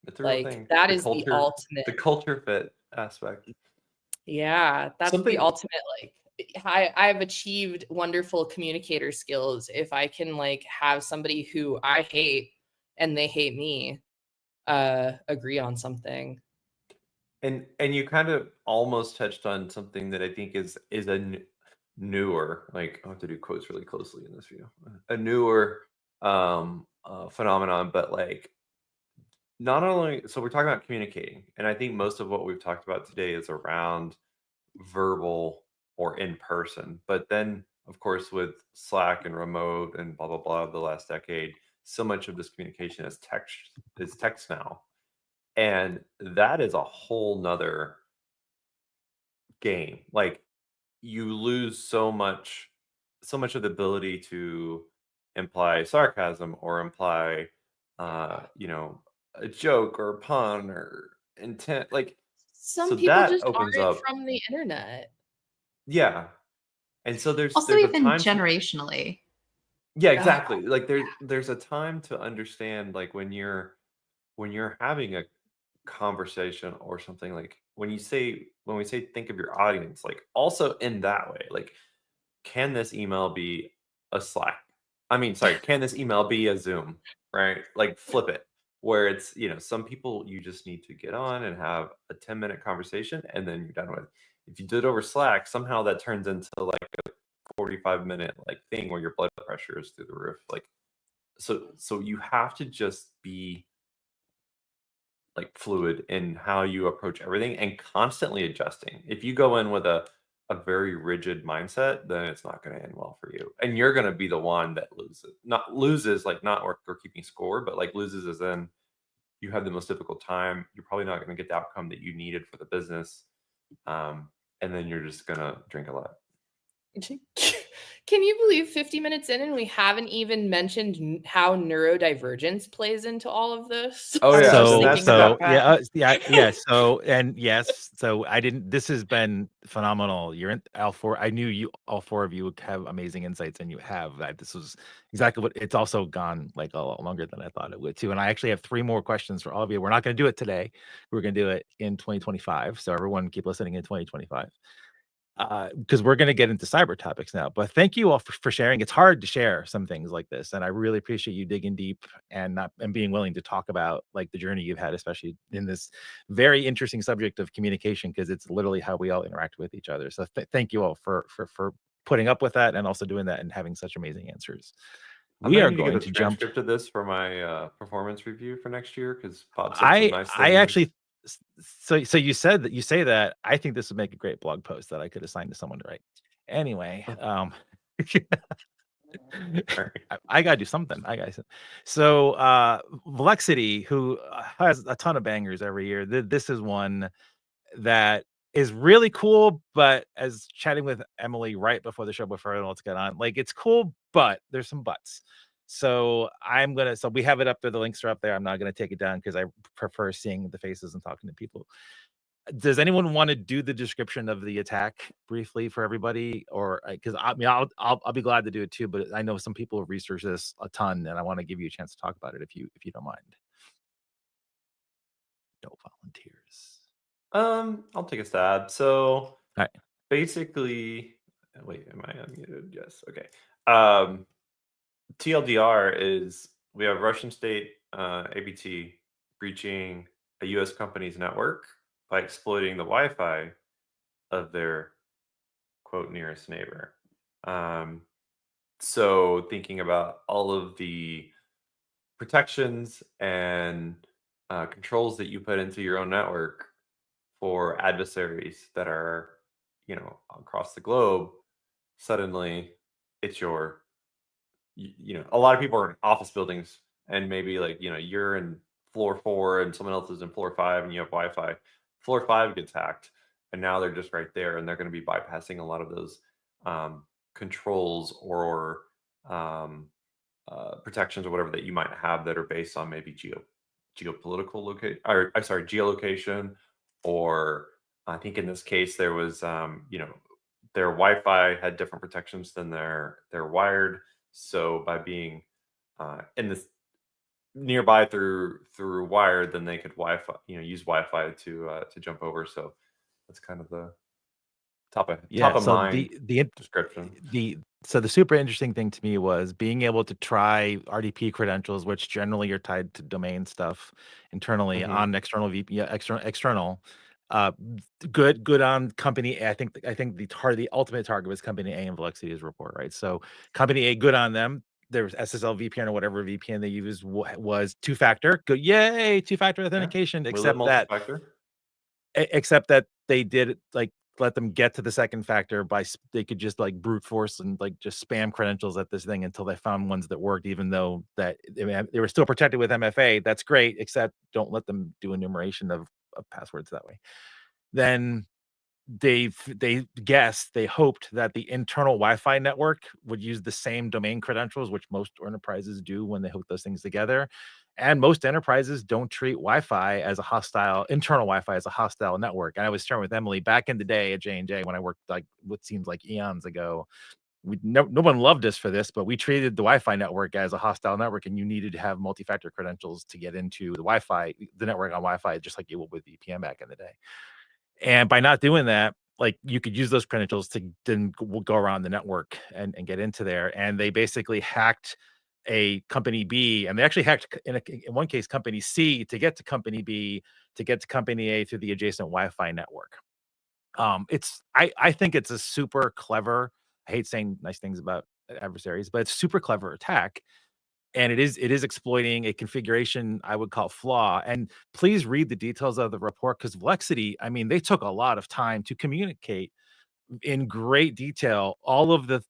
It's a real Like thing. that The is the culture, ultimate. the culture fit aspect. Yeah, that's the Something ultimate like I've achieved wonderful communicator skills if I can like have somebody who I hate and they hate me agree on something. and you kind of almost touched on something that I think is newer, like I have to do quotes really closely in this view. A newer phenomenon, but like not only so we're talking about communicating, and I think most of what we've talked about today is around verbal or in person. But then, of course, with Slack and remote and blah blah blah the last decade, so much of this communication is text now. And that is a whole nother game. Like you lose so much of the ability to imply sarcasm or imply a joke or a pun or intent. Like Some so people that just opens aren't up. from the internet. Yeah. And so Also, there's a even time to generationally. yeah, Ah, exactly. Like there's a time to understand like when you're having a conversation or something, like when we say think of your audience, like also in that way, like can this email be a Slack? I mean, sorry, can this email be a Zoom? Right? Like flip it where it's, some people you just need to get on and have a 10-minute conversation and then you're done with. If you do it over Slack, somehow that turns into like a 45-minute like thing where your blood pressure is through the roof. Like so you have to just be like fluid in how you approach everything and constantly adjusting. If you go in with a very rigid mindset, then it's not going to end well for you. And you're going to be the one that loses. Not loses like not or keeping score, but like loses as in you had the most difficult time. You're probably not going to get the outcome that you needed for the business. And then you're just going to drink a lot. Can you believe 50 minutes in and we haven't even mentioned how neurodivergence plays into all of this? Oh I was yeah, just then So that's thinking that about so yeah, that. yeah, so and yes, so I didn't this has been phenomenal. You're in all four I knew you all four of you would have amazing insights, and you have that. This was exactly what it's also gone like a lot longer than I thought it would too. And I actually have three more questions for all of you. We're not going to do it today. We're going to do it in 2025. So everyone keep listening in 2025. Because we're going to get into cyber topics now. But thank you all for sharing. It's hard to share some things like this, and I really appreciate you digging deep and not and being willing to talk about like the journey you've had, especially in this very interesting subject of communication, because it's literally how we all interact with each other. So thank you all for putting up with that and also doing that and having such amazing answers. I We might are need to get going a to jump. transcript of this for my performance review for next year because Bob said some nice I things. actually so you said that you say that I think this would make a great blog post that I could assign to someone to write. Anyway, All right. I gotta do something. I got so Velexity, who has a ton of bangers every year. This is one that is really cool, but as chatting with Emily right before the show, before I know what's going on, like it's cool, but there's some buts. So we have it up there. The links are up there. I'm not gonna take it down because I prefer seeing the faces and talking to people. Does anyone want to do the description of the attack briefly for everybody, or because I mean I'll be glad to do it too, but I know some people have researched this a ton, and I want to give you a chance to talk about it if you don't mind. No volunteers. I'll take a stab. So All right. basically, wait, am I unmuted? Yes. Okay. Um, TLDR is we have Russian state ABT breaching a U.S. company's network by exploiting the Wi-Fi of their quote nearest neighbor. Um, so thinking about all of the protections and controls that you put into your own network for adversaries that are, across the globe, suddenly it's a lot of people are in office buildings and maybe like, you're in floor 4 and someone else is in floor 5 and you have Wi-Fi. Floor 5 gets hacked and now they're just right there and they're going to be bypassing a lot of those controls or um, protections or whatever that you might have that are based on maybe geopolitical location, or I'm sorry, geolocation, or I think in this case there was, their Wi-Fi had different protections than their wired. So by being in this nearby through wired, then they could Wi-Fi, use Wi-Fi to jump over. So that's kind of the top Yeah, of so mind description. the super interesting thing to me was being able to try RDP credentials, which generally are tied to domain stuff internally Hmm. on external VP, yeah, external. Uh, good on company A. I think the ultimate target was company A in Valexia's report, right? So company A, good on them. There was SSL VPN or whatever VPN they used was two-factor. Good, yay, two-factor Yeah, authentication. we live multi-factor. Except that they did like let them get to the second factor they could just like brute force and like just spam credentials at this thing until they found ones that worked, even though that they were still protected with MFA. That's great, except don't let them do enumeration of passwords that way. Then they hoped that the internal Wi-Fi network would use the same domain credentials, which most enterprises do when they hook those things together. And most enterprises don't treat Wi-Fi as a hostile internal Wi-Fi as a hostile network. And I was sharing with Emily back in the day at J&J when I worked like what seems like eons ago. No one loved us for this, but we treated the Wi-Fi network as a hostile network, and you needed to have multi-factor credentials to get into the network on Wi-Fi, just like you would with VPN back in the day. And by not doing that, like you could use those credentials to then go around the network and get into there. And they basically hacked a company B, and they actually hacked in one case company C to get to company B to get to company A through the adjacent Wi-Fi network. I think it's a super clever. I hate saying nice things about adversaries, but it's super clever attack, and it is exploiting a configuration I would call flaw. And please read the details of the report because Velexity, I mean, they took a lot of time to communicate in great detail all of the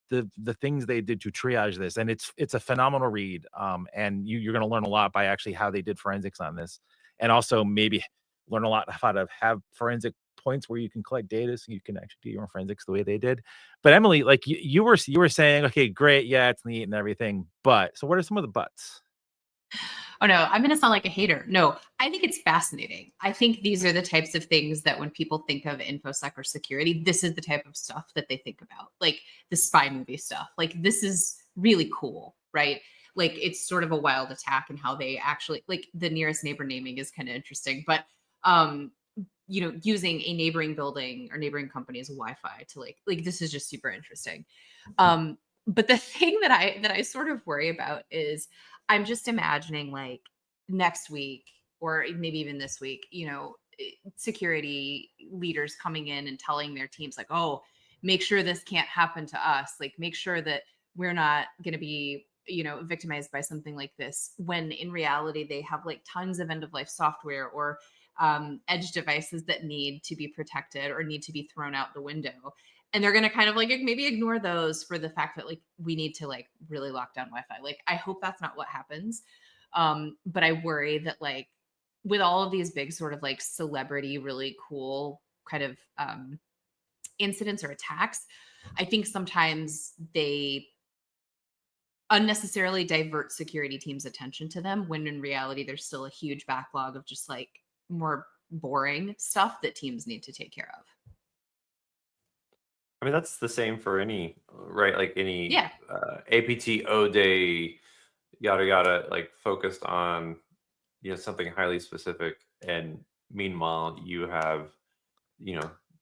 things they did to triage this, and it's a phenomenal read. And you're going to learn a lot by actually how they did forensics on this, and also maybe learn a lot how to have forensic points where you can collect data so you can actually do your own forensics the way they did. But Emily, like you were saying, okay, great, yeah, it's neat and everything, but so what are some of the buts? Oh no, I'm going to sound like a hater. No, I think it's fascinating. I think these are the types of things that when people think of InfoSec or security, this is the type of stuff that they think about, like the spy movie stuff. Like this is really cool, right? Like it's sort of a wild attack and how they actually, like the nearest neighbor naming is kind of interesting, but using a neighboring building or neighboring company's Wi-Fi to like this is just super interesting. But the thing that I sort of worry about is I'm just imagining like next week or maybe even this week, security leaders coming in and telling their teams like, oh, make sure this can't happen to us. Like, make sure that we're not going to be, victimized by something like this. When in reality, they have like tons of end of life software or edge devices that need to be protected or need to be thrown out the window. And they're going to kind of like maybe ignore those for the fact that like we need to like really lock down Wi-Fi. Like, I hope that's not what happens. But I worry that like with all of these big sort of like celebrity, really cool kind of incidents or attacks, I think sometimes they unnecessarily divert security teams' attention to them when in reality there's still a huge backlog of just like more boring stuff that teams need to take care of. I mean, that's the same for any, right? Like any Yeah. APT O day, yada yada, like focused on something highly specific, and meanwhile you have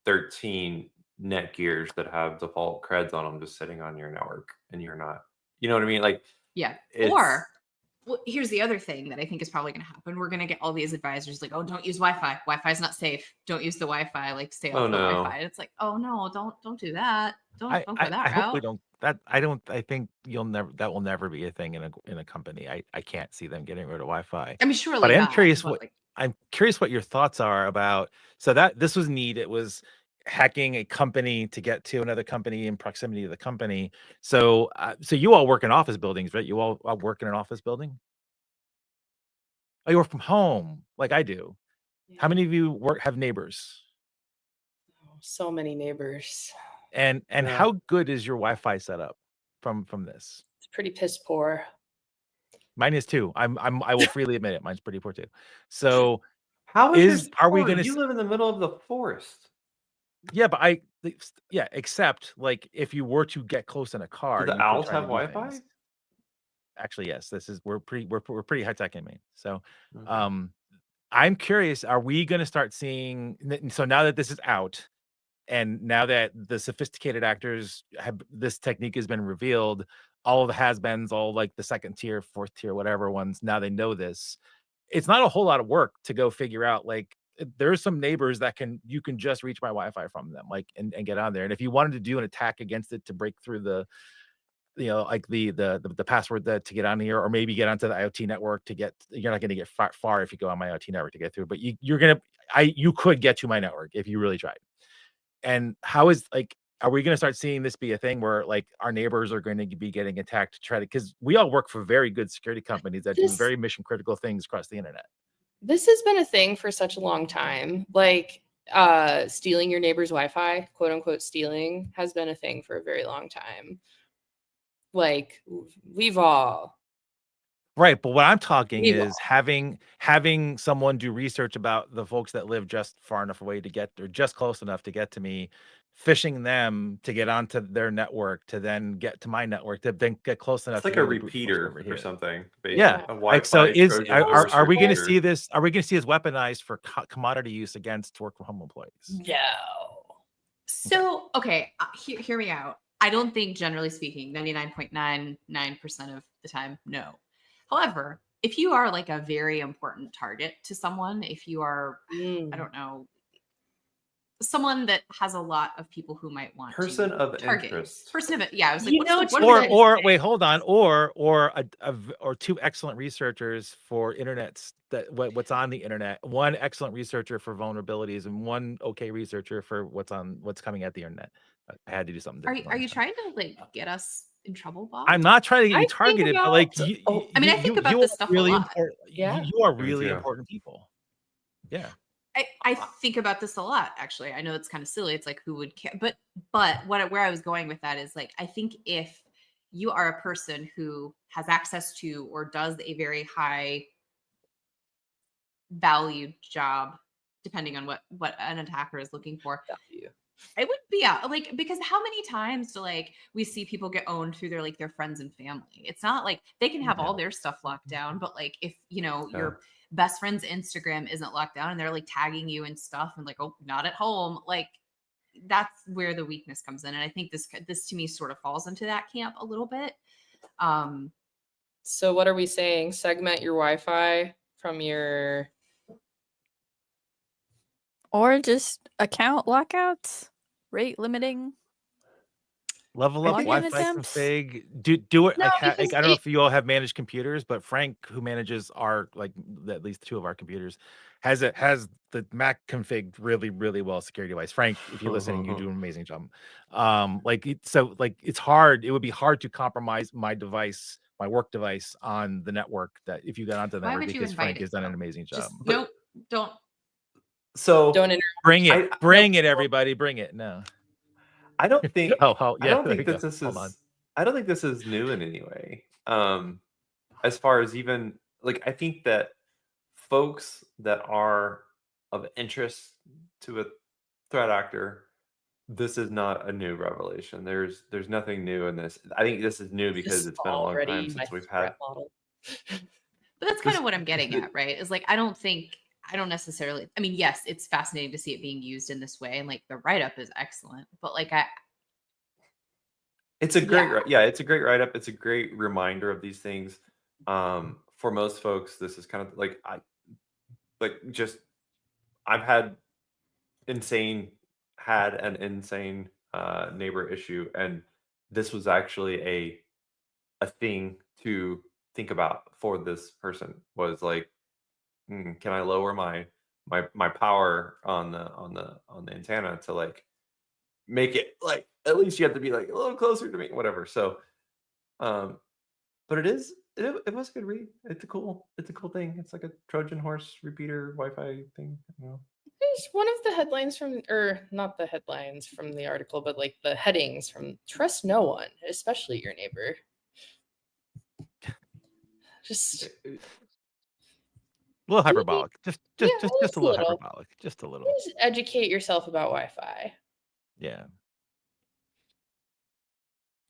13 Netgears that have default creds on them just sitting on your network, and you're not. You know what I mean? Like, yeah. Or well, here's the other thing that I think is probably going to happen. We're going to get all these advisors like, oh, don't use Wi-Fi. Wi-Fi is not safe. Don't use the Wi-Fi. Like, stay off the Wi-Fi. And it's like, oh no, don't do that. Don't go that route. I hope we don't. I think that will never be a thing in a company. I can't see them getting rid of Wi-Fi. I mean, surely but I am not, curious but like, I'm curious what your thoughts are about. So that this was neat. It was hacking a company to get to another company in proximity to the company. So so you all work in office buildings, right? You all work in an office building? Oh, you work from home like I do. How many of you have neighbors? So many neighbors. And how good is your Wi-Fi setup from this? It's pretty piss poor. Mine is too. I will freely admit it. Mine's pretty poor too. So how are we going to? You live in the middle of the forest. Yeah, but except like if you were to get close in a car, do the owls have Wi-Fi? Things. Actually, yes. We're pretty high tech in Maine. So, I'm curious. Are we going to start seeing? So now that this is out, and now that the sophisticated actors have this technique has been revealed, all of the has-beens, all like the second tier, fourth tier, whatever ones, now they know this. It's not a whole lot of work to go figure out. Like there's some neighbors that you can just reach my Wi-Fi from them, like and get on there. And if you wanted to do an attack against it to break through the like the password to get on here, or maybe get onto the IoT network to get, you're not going to get far if you go on my IoT network to get through, but you could get to my network if you really tried. And how is are we going to start seeing this be a thing where like our neighbors are going to be getting attacked to try to, because we all work for very good security companies that do very mission critical things across the internet. This has been a thing for such a long time. Like stealing your neighbor's Wi-Fi, quote unquote stealing, has been a thing for a very long time. Like we've all. Right, but what I'm talking is having someone do research about the folks that live just far enough away to get, or just close enough to get to me, phishing them to get onto their network, to then get to my network, to then get close enough. It's like a repeater or something. Yeah, like so are we going to see this? Are we going to see this weaponized for commodity use against work from home employees? No. So okay, hear me out. I don't think, generally speaking, 99.99% of the time, no. However, if you are like a very important target to someone, if you are, I don't know, someone that has a lot of people who might want person to of target. Interest. Person of it, yeah. I was like, or wait, hold on, or two excellent researchers for internets that what's on the internet. One excellent researcher for vulnerabilities, and one okay researcher for what's coming at the internet. I had to do something different. Are you trying to like get us in trouble, Bob? I'm not trying to get you targeted, but like I mean, I think about this stuff really a lot. You are really important people. Yeah. I think about this a lot, actually. I know it's kind of silly. It's like, who would care? But where I was going with that is like, I think if you are a person who has access to or does a very high valued job, depending on what an attacker is looking for, value. it would be like, because how many times do like we see people get owned through their friends and family? It's not like they can have all their stuff locked down, but like if Yeah. your best friend's Instagram isn't locked down and they're like tagging you and stuff and like, oh, not at home, like that's where the weakness comes in. And I think this to me sort of falls into that camp a little bit. So what are we saying? Segment your Wi-Fi from your, Or just account lockouts, rate limiting. Level up Login Wi-Fi attempts? config. Do it No, like, because I don't know if you all have managed computers, but Frank, who manages our at least 2 of our computers, has the Mac config really, really well security wise. Frank, if you're listening, you do an amazing job. It's hard. It would be hard to compromise my device, my work device, on the network. That if you got onto the Why network, would you because invite Frank it has done an though? amazing job. Just nope, don't. So don't interrupt. Bring it, I bring it, everybody, bring it. No. I don't think Oh, I yeah. don't There think you that go. Hold on. I don't think this is new in any way. As far as even like, I think that folks that are of interest to a threat actor, this is not a new revelation. There's nothing new in this. I think this is new This because is it's been a long time already my since we've had threat model. But that's kind this. of what I'm getting at, right? Is like, I don't necessarily, I mean, yes, it's fascinating to see it being used in this way. And like the write up is excellent, but like, It's a great, yeah. it's a great write up. It's a great reminder of these things. For most folks, this is kind of like just I've had an insane neighbor issue, and this was actually a thing to think about for this person. Was like, can I lower my power on the antenna to like make it like, at least you have to be like a little closer to me, whatever. So um but it was a good read. It's a cool thing. It's like a Trojan horse repeater Wi-Fi thing, you know. There's one of the headlines from, or not the headlines from the article, but like the headings from "Trust no one, especially your neighbor." Just A little maybe, hyperbolic. Just yeah, just just just just a a little little. hyperbolic. Just a little. Just educate yourself about Wi-Fi. Yeah.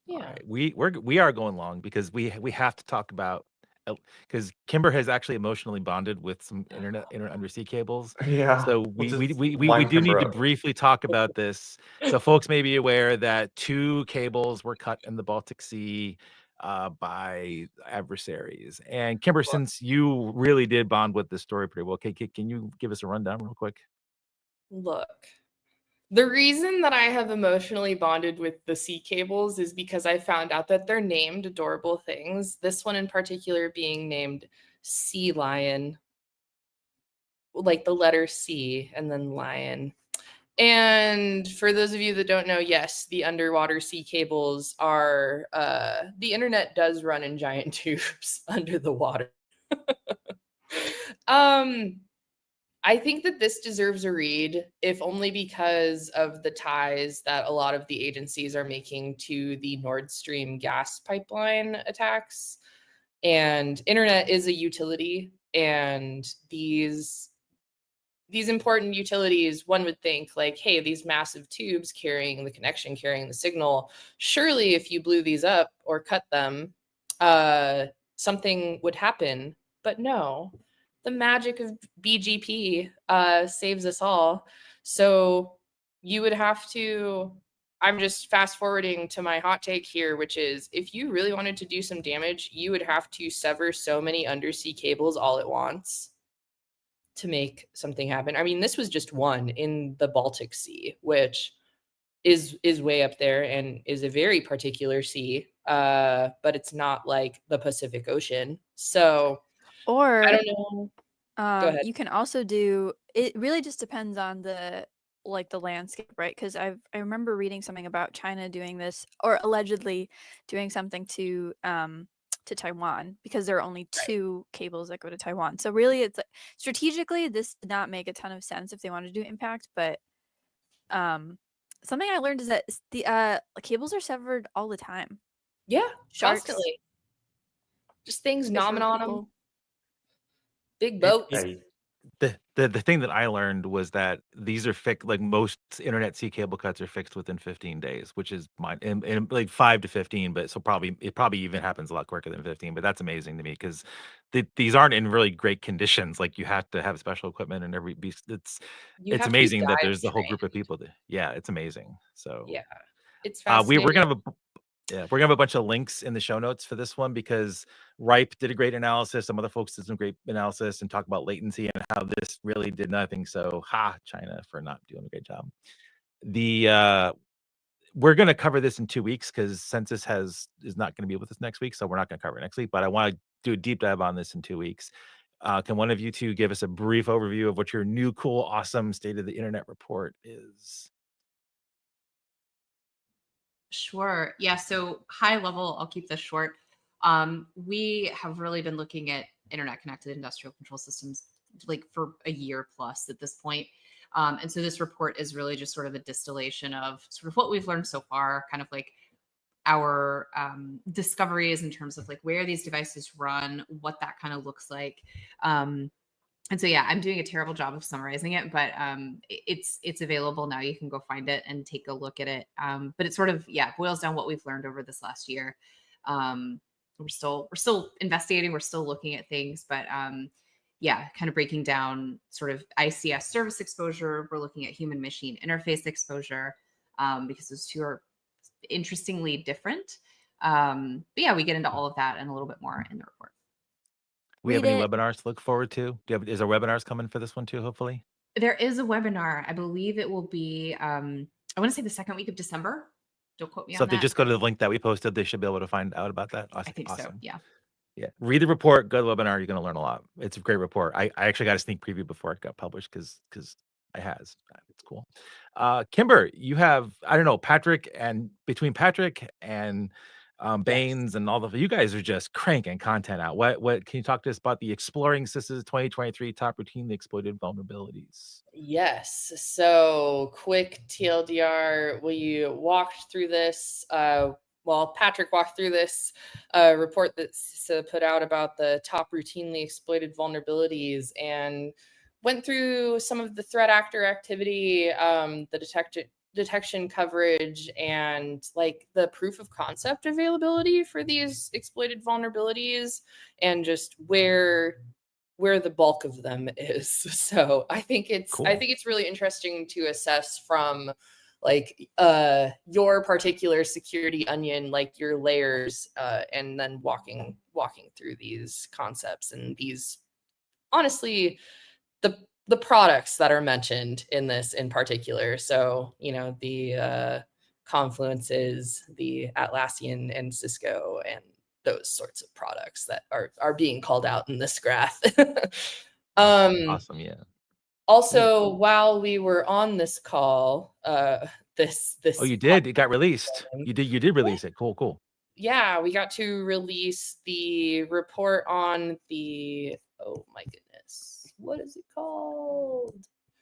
All Yeah. right. We are going long because we have to talk about, because Kimber has actually emotionally bonded with some internet undersea cables. Yeah, So which is we wine do need Kimber to up. briefly talk about this. So folks may be aware that 2 cables were cut in the Baltic Sea by adversaries. And Kimber, since you really did bond with this story pretty well, can you give us a rundown real quick? Look, the reason that I have emotionally bonded with the sea cables is because I found out that they're named adorable things. This one in particular being named Sea Lion, like the letter C and then lion. And for those of you that don't know, yes, the underwater sea cables are, the internet does run in giant tubes under the water. um, I think that this deserves a read, if only because of the ties that a lot of the agencies are making to the Nord Stream gas pipeline attacks. And internet is a utility, and these important utilities, one would think like, hey, these massive tubes carrying the connection, carrying the signal, surely if you blew these up or cut them, something would happen. But no, the magic of BGP saves us all. So you would have to, I'm just fast forwarding to my hot take here, which is if you really wanted to do some damage, you would have to sever so many undersea cables all at once to make something happen. I mean, this was just one in the Baltic Sea, which is way up there and is a very particular sea, but it's not like the Pacific Ocean. So I Or don't know. Go ahead. you can also do it. Really just depends on the landscape, right? Because I remember reading something about China doing this, or allegedly doing something to to Taiwan because there are only 2 cables that go to Taiwan. So really, it's like, strategically, this did not make a ton of sense if they wanted to do impact. But something I learned is that the cables are severed all the time. Yeah, Sharks, constantly. Just things fish nomming or on them. people. Big boats. The thing that I learned was that these are fixed. Like most internet sea cable cuts are fixed within 15 days, which is mine, and like 5 to 15. But so it probably even happens a lot quicker than 15. But that's amazing to me because these aren't in really great conditions. Like you have to have special equipment and it's You have to be amazing that dive there's the whole group of trained. people. Yeah, it's amazing. So Yeah, it's we're fascinating. gonna have we're gonna have a bunch of links in the show notes for this one because Ripe did a great analysis. Some other folks did some great analysis and talk about latency and how this really did nothing. So, China for not doing a great job. We're gonna cover this in 2 weeks because Censys is not gonna be with us next week, so we're not gonna cover it next week. But I want to do a deep dive on this in 2 weeks. Can one of you two give us a brief overview of what your new, cool, awesome state of the internet report is? Sure. Yeah. So high level, I'll keep this short. We have really been looking at internet connected industrial control systems like for a year plus at this point. And so this report is really just sort of a distillation of sort of what we've learned so far, kind of like our discoveries in terms of like where these devices run, what that kind of looks like. And so yeah, I'm doing a terrible job of summarizing it, but it's available now. You can go find it and take a look at it. But it sort of boils down what we've learned over this last year. We're still investigating. We're still looking at things, but kind of breaking down sort of ICS service exposure. We're looking at human machine interface exposure because those two are interestingly different. But yeah, we get into all of that and a little bit more in the report. We have Read any it. webinars to look forward to? Is there webinars coming for this one too, hopefully? There is a webinar. I believe it will be, I want to say the second week of December. Don't quote me So on if they that. just go to the link that we posted, they should be able to find out about that. I think so. Awesome. Yeah. Yeah. Read the report, go to the webinar. You're going to learn a lot. It's a great report. I actually got a sneak preview before it got published because I has. It's cool. Kimber, you have, I don't know, between Patrick and Baines and all you guys are just cranking content out. What can you talk to us about the Exploring Censys 2023 top routinely exploited vulnerabilities? Yes. So, quick TLDR, we walked through this. Patrick walked through this report that's put out about the top routinely exploited vulnerabilities and went through some of the threat actor activity, the detection coverage, and like the proof of concept availability for these exploited vulnerabilities, and just where the bulk of them is. So I think it's really interesting to assess from like your particular security onion, like your layers, and then walking through these concepts and these, honestly, the products that are mentioned in this in particular. So, the Confluences, the Atlassian and Cisco, and those sorts of products that are being called out in this graph. Awesome. Yeah. Also, while we were on this call, this Oh, you did? It got released. You did release it. Cool. Yeah, we got to release the report on the, oh my goodness, what is it called?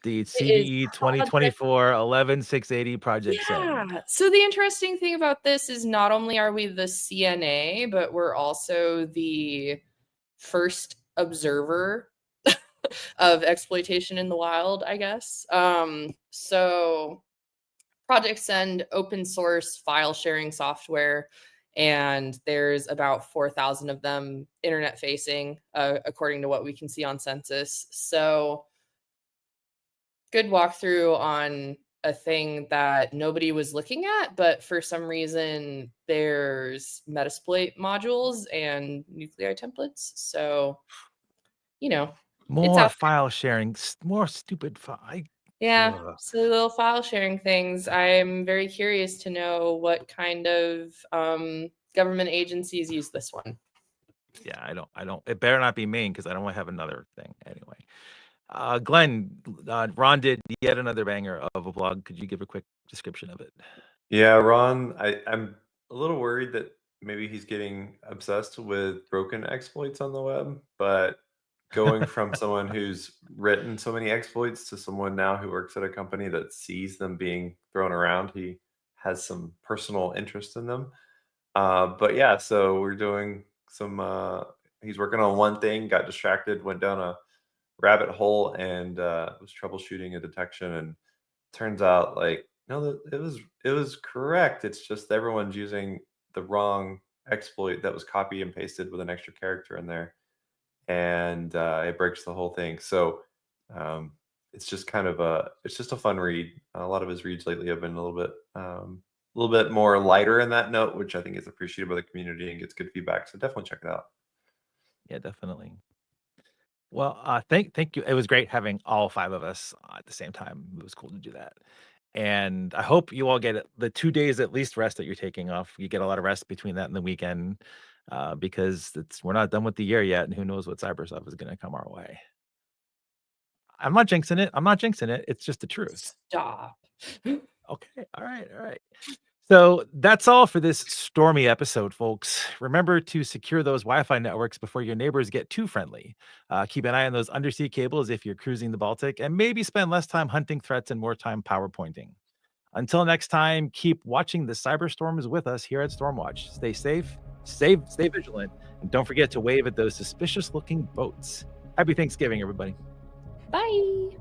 The CVE 2024 11680 project. Yeah. So the interesting thing about this is not only are we the CNA, but we're also the first observer of exploitation in the wild, I guess. So projects send open source file sharing software, and there's about 4,000 of them internet facing, according to what we can see on Censys. So good walkthrough on a thing that nobody was looking at, but for some reason there's Metasploit modules and nuclei templates. So, more file sharing, more stupid file. Yeah, so little file sharing things. I'm very curious to know what kind of government agencies use this one. Yeah, I don't. It better not be Maine because I don't want to have another thing anyway. Glenn, Ron did yet another banger of a blog. Could you give a quick description of it? Yeah, Ron, I'm a little worried that maybe he's getting obsessed with broken exploits on the web, but going from someone who's written so many exploits to someone now who works at a company that sees them being thrown around, he has some personal interest in them. But yeah, so we're doing some. He's working on one thing, got distracted, went down a rabbit hole, and was troubleshooting a detection. And turns out, like, no, it was correct. It's just everyone's using the wrong exploit that was copy and pasted with an extra character in there, and it breaks the whole thing. So um, it's just kind of it's just a fun read. A lot of his reads lately have been a little bit more lighter in that note, which I think is appreciated by the community and gets good feedback. So definitely check it out. Yeah, definitely. Well, thank you. It was great having all 5 of us at the same time. It was cool to do that. And I hope you all get the 2 days at least rest that you're taking off. You get a lot of rest between that and the weekend, because we're not done with the year yet, and who knows what cyber stuff is gonna come our way. I'm not jinxing it. I'm not jinxing it. It's just the truth. Stop. Okay. All right. All right. So that's all for this stormy episode, folks. Remember to secure those Wi-Fi networks before your neighbors get too friendly. Keep an eye on those undersea cables if you're cruising the Baltic, and maybe spend less time hunting threats and more time PowerPointing. Until next time, keep watching the cyber storms with us here at Stormwatch. Stay safe, stay vigilant, and don't forget to wave at those suspicious-looking boats. Happy Thanksgiving, everybody. Bye.